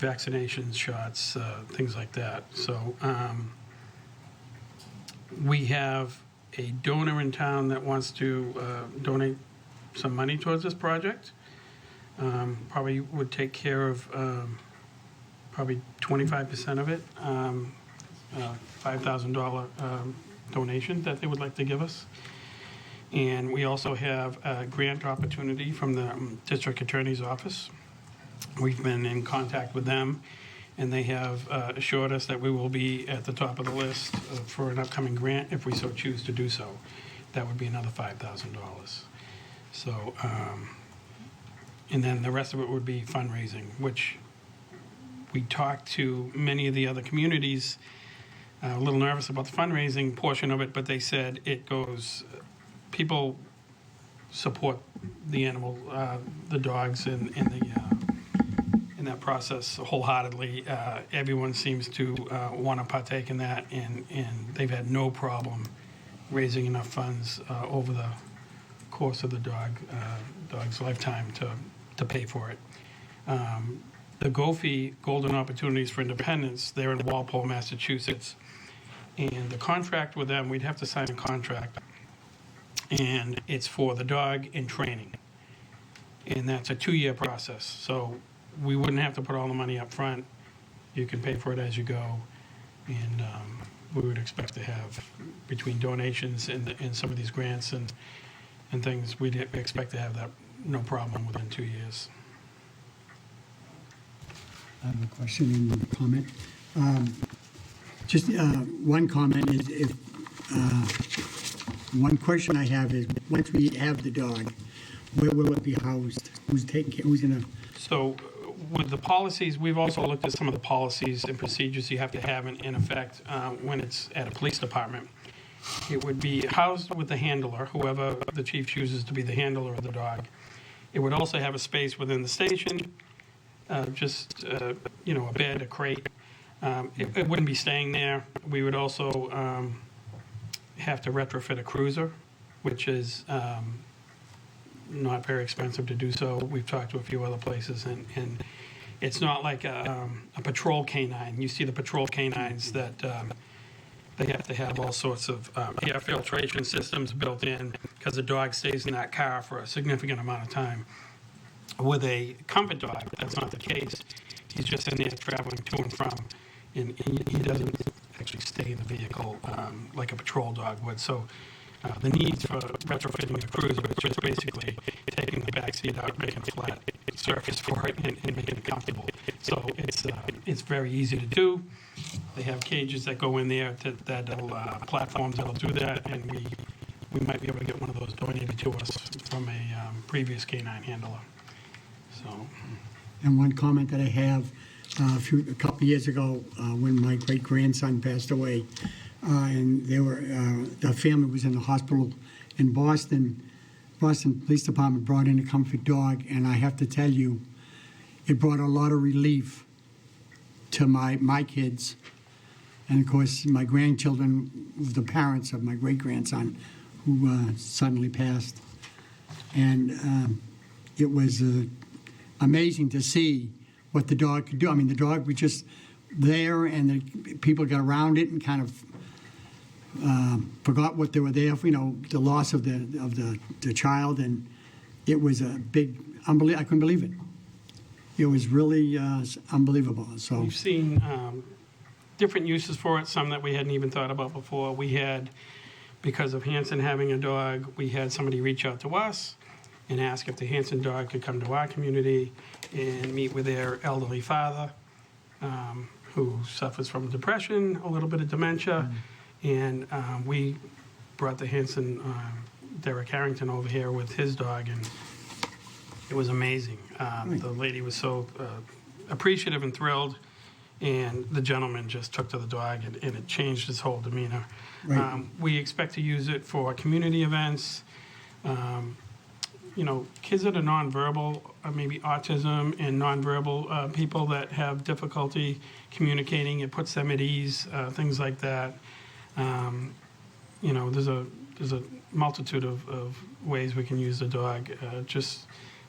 Vaccinations, shots, things like that. So we have a donor in town that wants to donate some money towards this project. Probably would take care of probably 25% of it. $5,000 donation that they would like to give us. And we also have a grant opportunity from the District Attorney's Office. We've been in contact with them, and they have assured us that we will be at the top of the list for an upcoming grant if we so choose to do so. That would be another $5,000. So, and then the rest of it would be fundraising, which we talked to many of the other communities, a little nervous about the fundraising portion of it, but they said it goes, people support the animal, the dogs in that process wholeheartedly. Everyone seems to want to partake in that, and they've had no problem raising enough funds over the course of the dog's lifetime to pay for it. The GOFI, Golden Opportunities for Independence, they're in Walpole, Massachusetts. And the contract with them, we'd have to sign a contract. And it's for the dog and training. And that's a 2-year process. So we wouldn't have to put all the money up front. You can pay for it as you go. And we would expect to have, between donations and some of these grants and things, we'd expect to have that no problem within 2 years. I have a question and a comment. Just one comment is if, one question I have is, once we have the dog, where will it be housed? Who's taking care, who's gonna? So with the policies, we've also looked at some of the policies and procedures you have to have in effect when it's at a police department. It would be housed with the handler, whoever the chief chooses to be the handler of the dog. It would also have a space within the station, just a bed, a crate. It wouldn't be staying there. We would also have to retrofit a cruiser, which is not very expensive to do so. We've talked to a few other places, and it's not like a patrol canine. You see the patrol canines that they have to have all sorts of air filtration systems built in because the dog stays in that car for a significant amount of time. With a comfort dog, that's not the case. He's just in there traveling to and from, and he doesn't actually stay in the vehicle like a patrol dog would. So the need for retrofitting a cruiser is just basically taking the back seat out, making a flat surface for it, and making it comfortable. So it's very easy to do. They have cages that go in there that'll platforms that'll do that, and we might be able to get one of those donated to us from a previous canine handler. So. And one comment that I have, a couple of years ago, when my great-grandson passed away, and the family was in the hospital in Boston. Boston Police Department brought in a comfort dog, and I have to tell you, it brought a lot of relief to my kids, and of course my grandchildren, the parents of my great-grandson, who suddenly passed. And it was amazing to see what the dog could do. I mean, the dog was just there, and the people got around it and kind of forgot what they were there for, the loss of the child, and it was a big, I couldn't believe it. It was really unbelievable. So we've seen different uses for it, some that we hadn't even thought about before. We had, because of Hanson having a dog, we had somebody reach out to us and ask if the Hanson dog could come to our community and meet with their elderly father, who suffers from depression, a little bit of dementia. And we brought the Hanson, Derek Harrington, over here with his dog, and it was amazing. The lady was so appreciative and thrilled, and the gentleman just took to the dog, and it changed his whole demeanor. Right. We expect to use it for community events. Kids that are nonverbal, maybe autism and nonverbal people that have difficulty communicating, it puts them at ease, things like that. There's a multitude of ways we can use the dog, just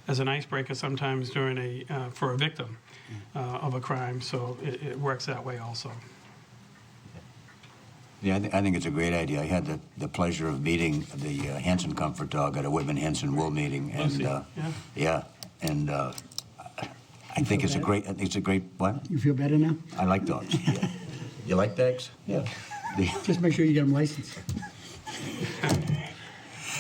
as an icebreaker sometimes for a victim of a crime. So it works that way also. Yeah, I think it's a great idea. I had the pleasure of meeting the Hanson Comfort Dog at a Whitman Hanson Wool meeting, and I think it's a great. What? you feel better now? I like dogs. Yeah. You like bags? Yeah. The- Just make sure you get them licensed.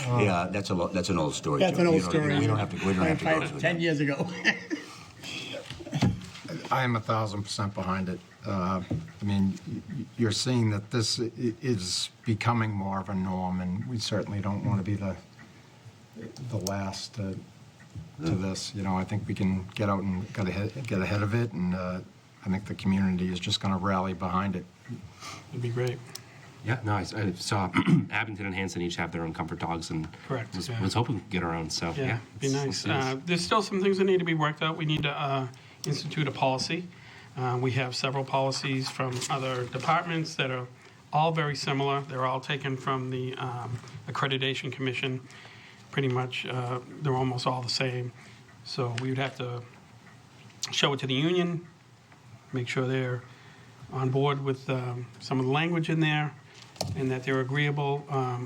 Yeah, that's an old story. That's Joe. an old You don't- story. We don't have to go through 10 that. years ago. I am 1,000% behind it. I mean, you're seeing that this is becoming more of a norm, and we certainly don't want to be the last to this. You know, I think we can get out and get ahead of it, and I think the community is just going to rally behind it. It'd be great. Yeah, no, I saw Abington and Hanson each have their own comfort dogs, and Correct, yeah. was hoping to get our own. So yeah, Be it's- nice. it's- There's still some things that need to be worked out. We need to institute a policy. We have several policies from other departments that are all very similar. They're all taken from the Accreditation Commission. Pretty much, they're almost all the same. So we would have to show it to the union, make sure they're on board with some of the language in there, and that they're agreeable.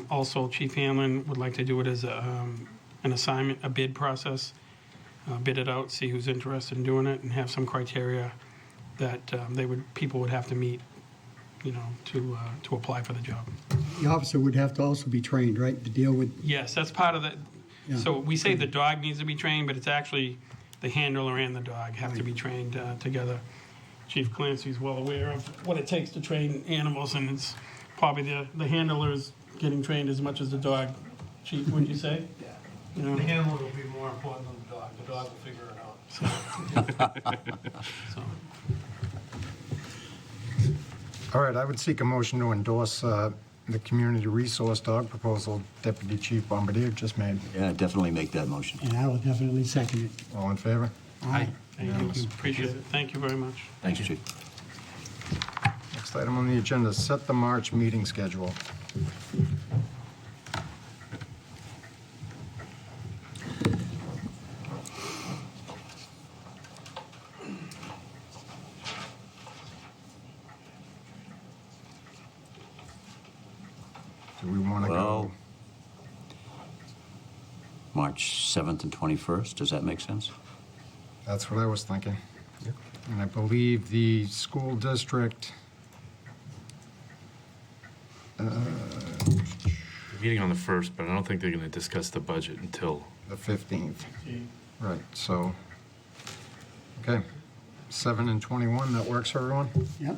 Also, Chief Hanlon would like to do it as an assignment, a bid process, bid it out, see who's interested in doing it, and have some criteria that people would have to meet, you know, to apply for the job. The officer would have to also be trained, right, to deal with, Yes, that's part of the. Yeah. So we say the dog needs to be trained, but it's actually the handler and the dog have to be trained together. Chief Clancy's well aware of what it takes to train animals, and it's probably the handler's getting trained as much as the dog. Chief, would you say? Yeah. You know? The handler will be more important than the dog. The dog will figure it out. So, All right, I would seek a motion to endorse the community resource dog proposal Deputy Chief Bombardier just made. Yeah, definitely make that motion. and I will definitely second it. All in favor? Aye. thank you. Appreciate it. Thank you very much. Thanks, Chief. Next item on the agenda, set the March meeting schedule. Do we want to Well, go? March 7th and 21st, does that make sense? That's what I was thinking. And I believe the school district, Meeting on the 1st, but I don't think they're going to discuss the budget until, the 15th. Right, so, okay, 7 and 21, that works for everyone? Yep.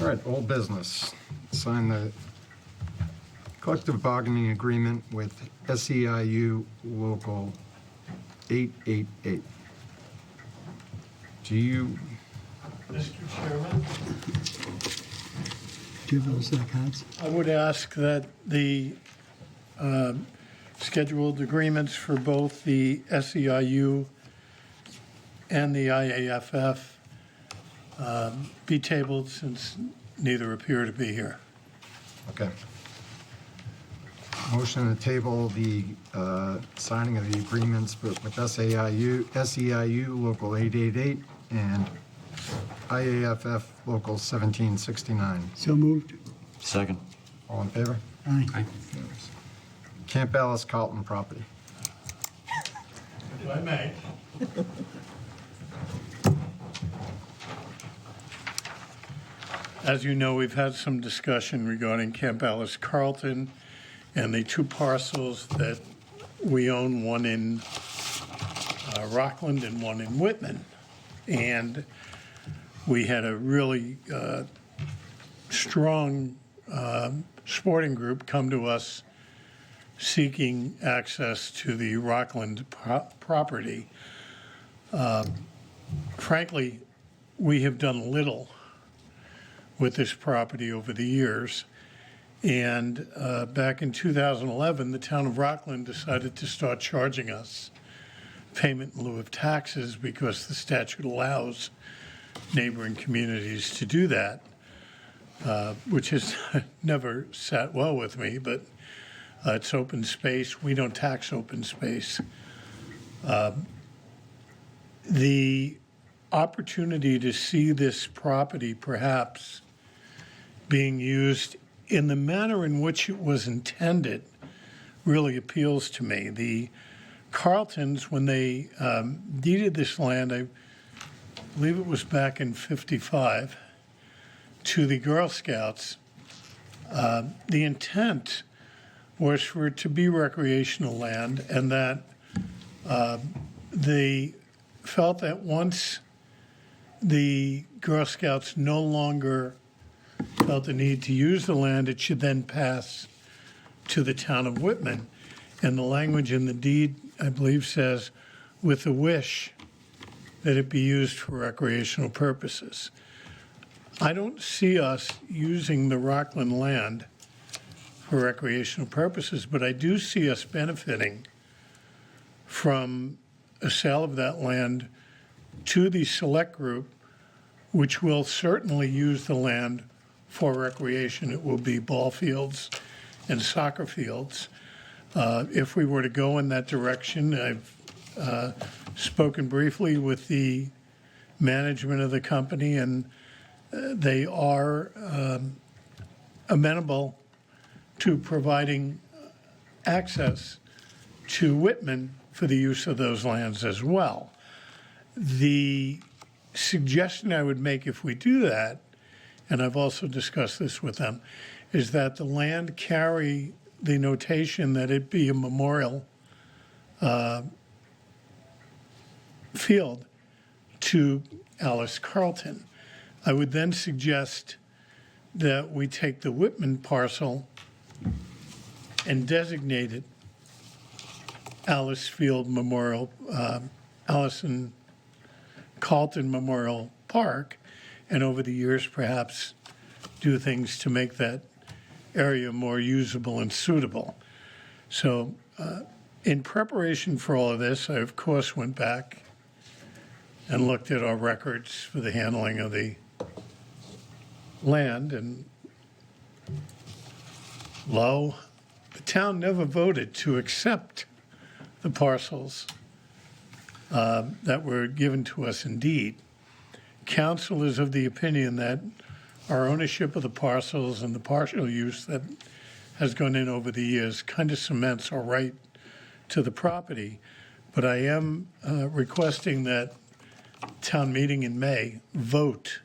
All right, old business. Sign the collective bargaining agreement with SEIU Local 888. Do you, Mr. Chairman? Do you have those cards? I would ask that the scheduled agreements for both the SEIU and the IAFF be tabled since neither appear to be here. okay. Motion to table the signing of the agreements with SEIU Local 888 and IAFF Local 1769. So moved. Second. All in favor? Aye. Aye. Camp Alice Carlton property. If I may. As you know, we've had some discussion regarding Camp Alice Carlton and the two parcels that we own, one in Rockland and one in Whitman. And we had a really strong sporting group come to us seeking access to the Rockland property. Frankly, we have done little with this property over the years. And back in 2011, the town of Rockland decided to start charging us payment in lieu of taxes because the statute allows neighboring communities to do that, which has never sat well with me, but it's open space. We don't tax open space. The opportunity to see this property perhaps being used in the manner in which it was intended really appeals to me. The Carltons, when they deeded this land, I believe it was back in '55, to the Girl Scouts. The intent was for it to be recreational land, and that they felt that once the Girl Scouts no longer felt the need to use the land, it should then pass to the town of Whitman. And the language in the deed, I believe, says, with a wish that it be used for recreational purposes. I don't see us using the Rockland land for recreational purposes, but I do see us benefiting from a sale of that land to the select group, which will certainly use the land for recreation. It will be ball fields and soccer fields. If we were to go in that direction, I've spoken briefly with the management of the company, and they are amenable to providing access to Whitman for the use of those lands as well. The suggestion I would make if we do that, and I've also discussed this with them, is that the land carry the notation that it be a memorial field to Alice Carlton. I would then suggest that we take the Whitman parcel and designate it Alice Field Memorial, Allison Carlton Memorial Park, and over the years perhaps do things to make that area more usable and suitable. So in preparation for all of this, I of course went back and looked at our records for the handling of the land, and lo, the town never voted to accept the parcels that were given to us in deed. Council is of the opinion that our ownership of the parcels and the partial use that has gone in over the years kind of cements our right to the property. But I am requesting that town meeting in May vote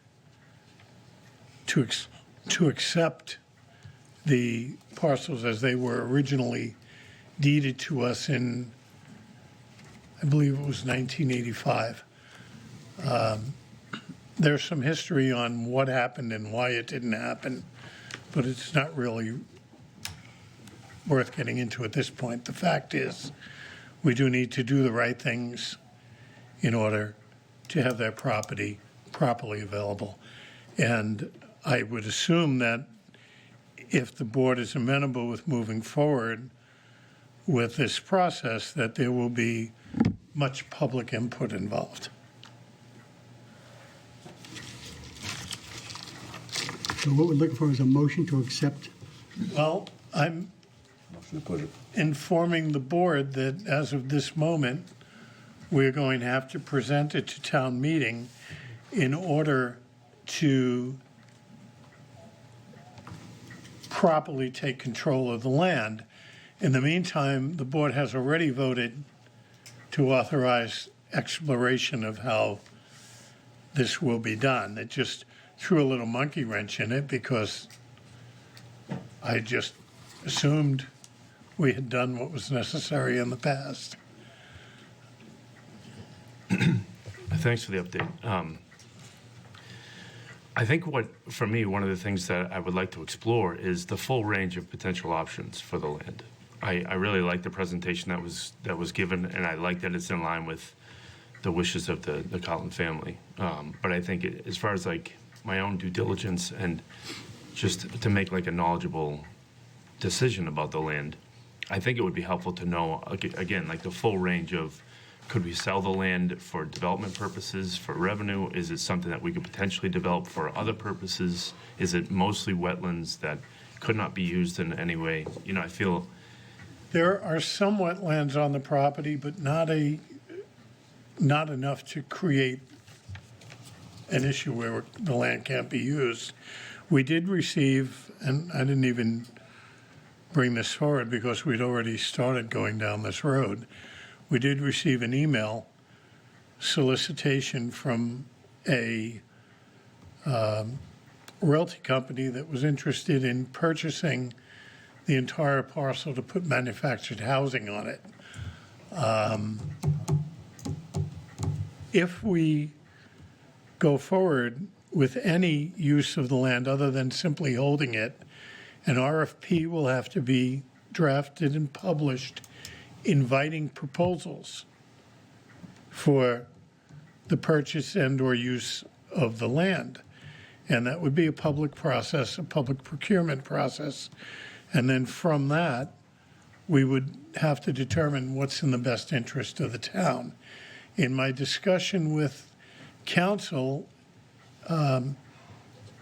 to accept the parcels as they were originally deeded to us in, I believe it was 1985. There's some history on what happened and why it didn't happen, but it's not really worth getting into at this point. The fact is, we do need to do the right things in order to have that property properly available. And I would assume that if the board is amenable with moving forward with this process, that there will be much public input involved. So what we're looking for is a motion to accept. Well, I'm informing the board that as of this moment, we're going to have to present it to town meeting in order to properly take control of the land. In the meantime, the board has already voted to authorize exploration of how this will be done. It just threw a little monkey wrench in it because I just assumed we had done what was necessary in the past. Thanks for the update. I think for me, one of the things that I would like to explore is the full range of potential options for the land. I really like the presentation that was given, and I like that it's in line with the wishes of the Carlton family. But I think as far as like my own due diligence and just to make like a knowledgeable decision about the land, I think it would be helpful to know, again, like the full range of, could we sell the land for development purposes, for revenue? Is it something that we could potentially develop for other purposes? Is it mostly wetlands that could not be used in any way? You know, I feel... There are some wetlands on the property, but not enough to create an issue where the land can't be used. We did receive, and I didn't even bring this forward because we'd already started going down this road. We did receive an email solicitation from a realty company that was interested in purchasing the entire parcel to put manufactured housing on it. If we go forward with any use of the land other than simply holding it, an RFP will have to be drafted and published inviting proposals for the purchase and/or use of the land. And that would be a public process, a public procurement process. And then from that, we would have to determine what's in the best interest of the town. In my discussion with council,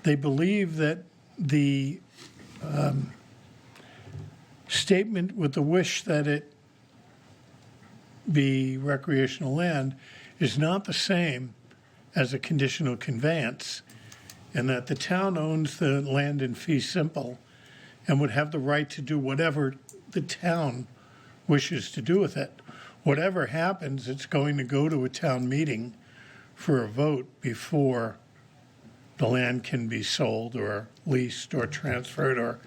they believe that the statement with the wish that it be recreational land is not the same as a conditional conveyance, and that the town owns the land in fee simple and would have the right to do whatever the town wishes to do with it. Whatever happens, it's going to go to a town meeting for a vote before the land can be sold or leased or transferred or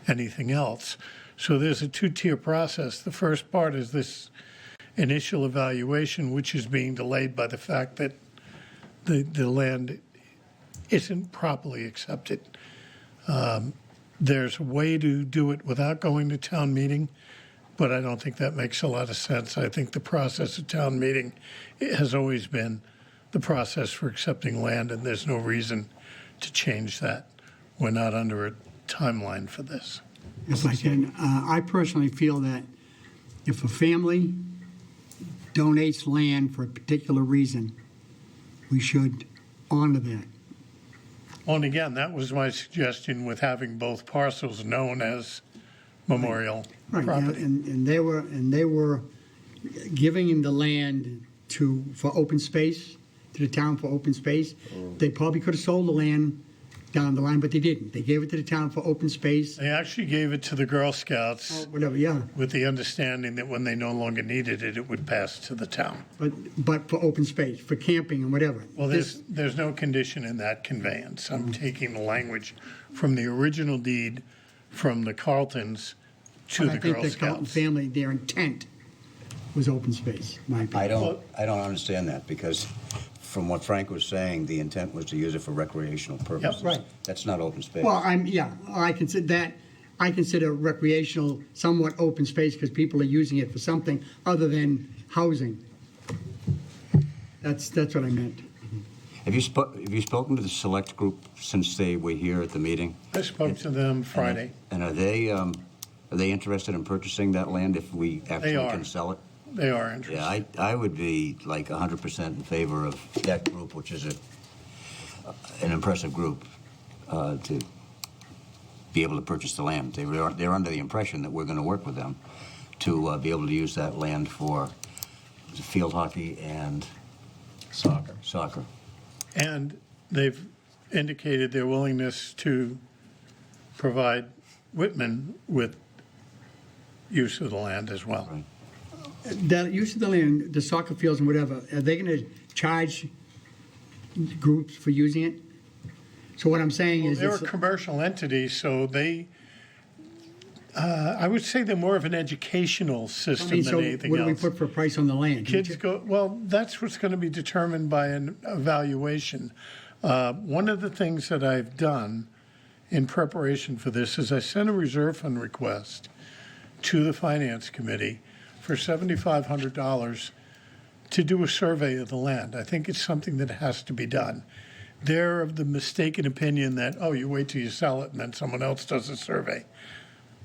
anything else. So there's a two-tier process. The first part is this initial evaluation, which is being delayed by the fact that the land isn't properly accepted. There's a way to do it without going to town meeting, but I don't think that makes a lot of sense. I think the process of town meeting has always been the process for accepting land, and there's no reason to change that. We're not under a timeline for this. If I can, I personally feel that if a family donates land for a particular reason, we should honor that. And again, that was my suggestion with having both parcels known as memorial Right, property. and they were giving the land for open space, to the town for open space. They probably could have sold the land down the line, but they didn't. They gave it to the town for open space, They actually gave it to the Girl Scouts whatever, yeah, with the understanding that when they no longer needed it, it would pass to the town. but for open space, for camping and whatever. Well, there's no condition in that conveyance. I'm taking the language from the original deed from the Carltons to the Girl I think the Carlton Scouts. family, their intent was open space, in my opinion. I don't understand that, because from what Frank was saying, the intent was to use it for recreational purposes. right. That's not open space. Well, I consider that, I consider recreational somewhat open space because people are using it for something other than housing. That's what I meant. Have you spoken to the select group since they were here at the meeting? I spoke to them Friday. And are they interested in purchasing that land if we actually are. can sell it? They are interested. Yeah, I would be like 100% in favor of that group, which is an impressive group, to be able to purchase the land. They're under the impression that we're going to work with them to be able to use that land for field hockey and soccer. And they've indicated their willingness to provide Whitman with use of the land as well. Right. The use of the land, the soccer fields and whatever, are they going to charge groups for using it? So what I'm saying Well, is, they're a commercial entity, so I would say they're more of an educational system so than anything what do we else. put for a price on the land? Kids go, well, that's what's going to be determined by an evaluation. One of the things that I've done in preparation for this is I sent a reserve fund request to the Finance Committee for $7,500 to do a survey of the land. I think it's something that has to be done. They're of the mistaken opinion that, oh, you wait till you sell it and then someone else does a survey.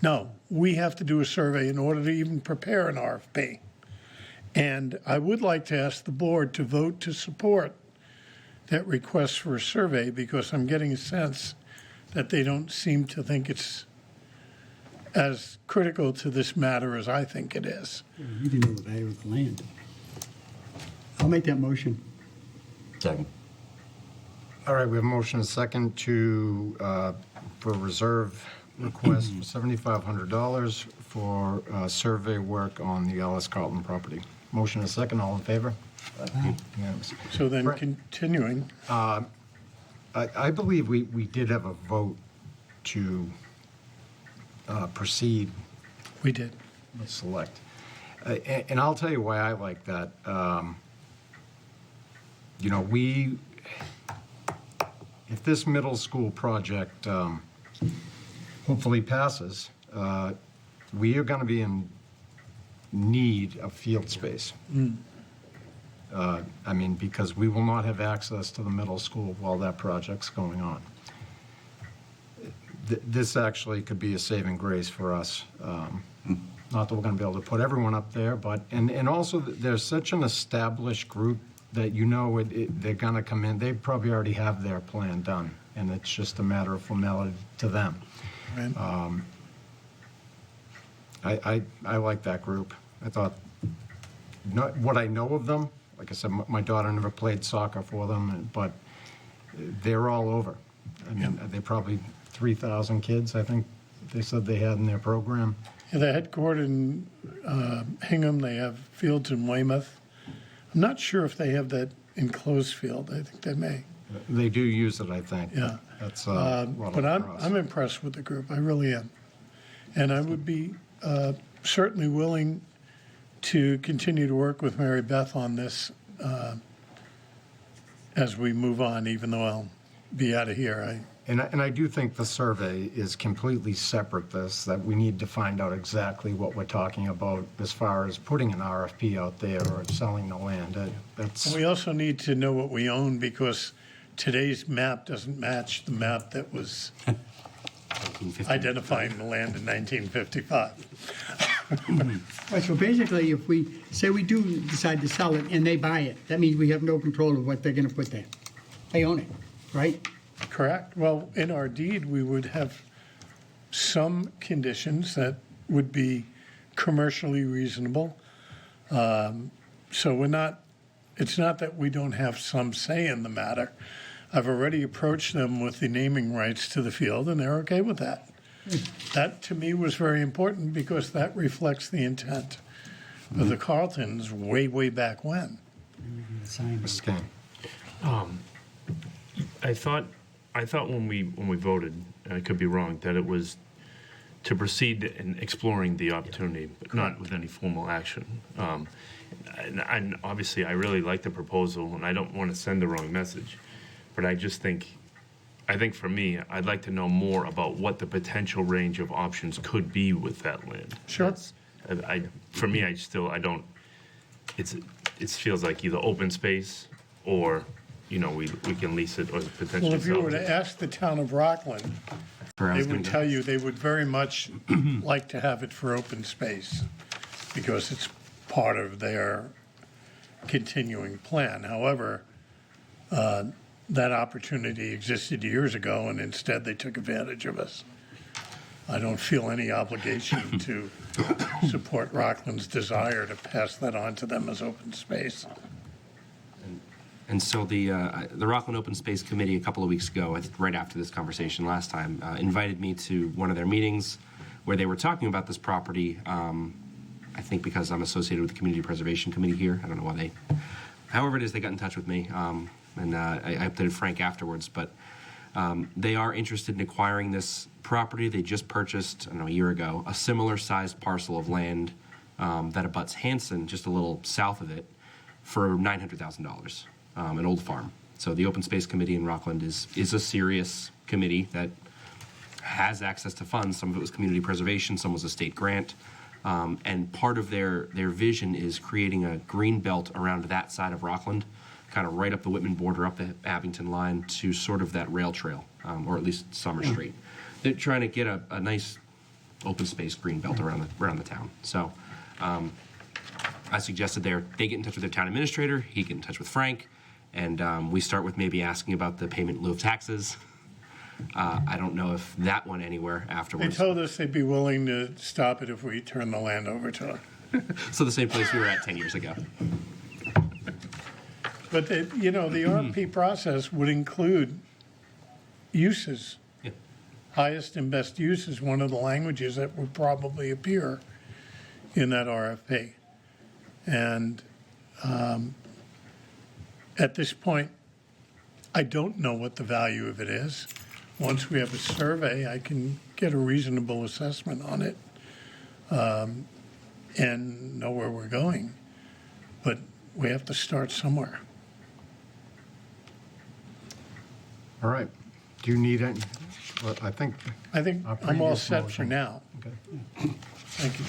No, we have to do a survey in order to even prepare an RFP. And I would like to ask the board to vote to support that request for a survey, because I'm getting a sense that they don't seem to think it's as critical to this matter as I think it is. You didn't know the value of the land. I'll make that motion. Second. All right, we have a motion and a second for reserve request for $7,500 for survey work on the Ellis Carlton property. Motion and a second, all in favor? Unanimous. So then Right. continuing, I believe we did have a vote to proceed we did. with Select. And I'll tell you why I like that. You know, if this middle school project hopefully passes, we are going to be in need of field space. I mean, because we will not have access to the middle school while that project's going on. This actually could be a saving grace for us. Not that we're going to be able to put everyone up there, but, and also there's such an established group that you know they're going to come in, they probably already have their plan done, and it's just a matter of formality to them. Right? I like that group. I thought, not what I know of them, like I said, my daughter never played soccer for them, but they're all over. I mean, they probably 3,000 kids, I think they said they had in their program. Yeah, they headquartered in Hingham, they have fields in Weymouth. I'm not sure if they have that enclosed field, I think they may. They do use it, I think. Yeah. That's But I'm impressed with the group, I really am. And I would be certainly willing to continue to work with Mary Beth on this as we move on, even though I'll be out of here. And I do think the survey is completely separate that we need to find out exactly what we're talking about as far as putting an RFP out there or selling the land. That's, We also need to know what we own because today's map doesn't match the map that was identifying the land in 1955. Right, so basically, if we say we do decide to sell it and they buy it, that means we have no control of what they're going to put there. They own it, right? Correct. Well, in our deed, we would have some conditions that would be commercially reasonable. So it's not that we don't have some say in the matter. I've already approached them with the naming rights to the field, and they're okay with that. That, to me, was very important because that reflects the intent of the Carltons way, way back when. Mr. Kane. I thought when we voted, I could be wrong, that it was to proceed in exploring the opportunity, but not with any formal action. And obviously, I really like the proposal, and I don't want to send the wrong message, but I just think for me, I'd like to know more about what the potential range of options could be with that land. Sure. For me, I don't. It feels like either open space or, you know, we can lease it or potentially Well, if you sell were it. to ask the town of Rockland, they would tell you they would very much like to have it for open space because it's part of their continuing plan. However, that opportunity existed years ago, and instead they took advantage of us. I don't feel any obligation to support Rockland's desire to pass that on to them as open space. And so the Rockland Open Space Committee a couple of weeks ago, I think right after this conversation last time, invited me to one of their meetings where they were talking about this property. I think because I'm associated with the Community Preservation Committee here. I don't know why however it is, they got in touch with me. And I updated Frank afterwards, but they are interested in acquiring this property. They just purchased, I don't know, a year ago, a similar sized parcel of land that abuts Hanson, just a little south of it, for $900,000, an old farm. So the Open Space Committee in Rockland is a serious committee that has access to funds. Some of it was community preservation, some was a state grant. And part of their vision is creating a green belt around that side of Rockland, kind of right up the Whitman border, up the Abington line to sort of that rail trail, or at least Summer Street. They're trying to get a nice open space green belt around the town. So I suggested they get in touch with their town administrator, he get in touch with Frank, and we start with maybe asking about the payment in lieu of taxes. I don't know if that went anywhere They afterwards. told us they'd be willing to stop it if we turn the land over to them. So the same place we were at 10 years ago. But, the RFP process would include uses. Yeah. Highest and best use is one of the languages that would probably appear in that RFP. And At this point, I don't know what the value of it is. Once we have a survey, I can get a reasonable assessment on it and know where we're going. But we have to start somewhere. All right. Do you need any, well, I think, I think Our I'm all previous set for motion. now. okay. Thank you.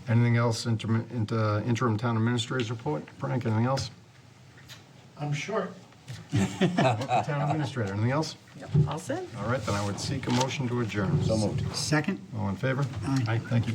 Anything else, interim town administrator's report? Frank, anything else? I'm short. Town administrator, anything else? All set? All right, then I would seek a motion to adjourn. So moved. Second? All in favor? Aye. Thank you.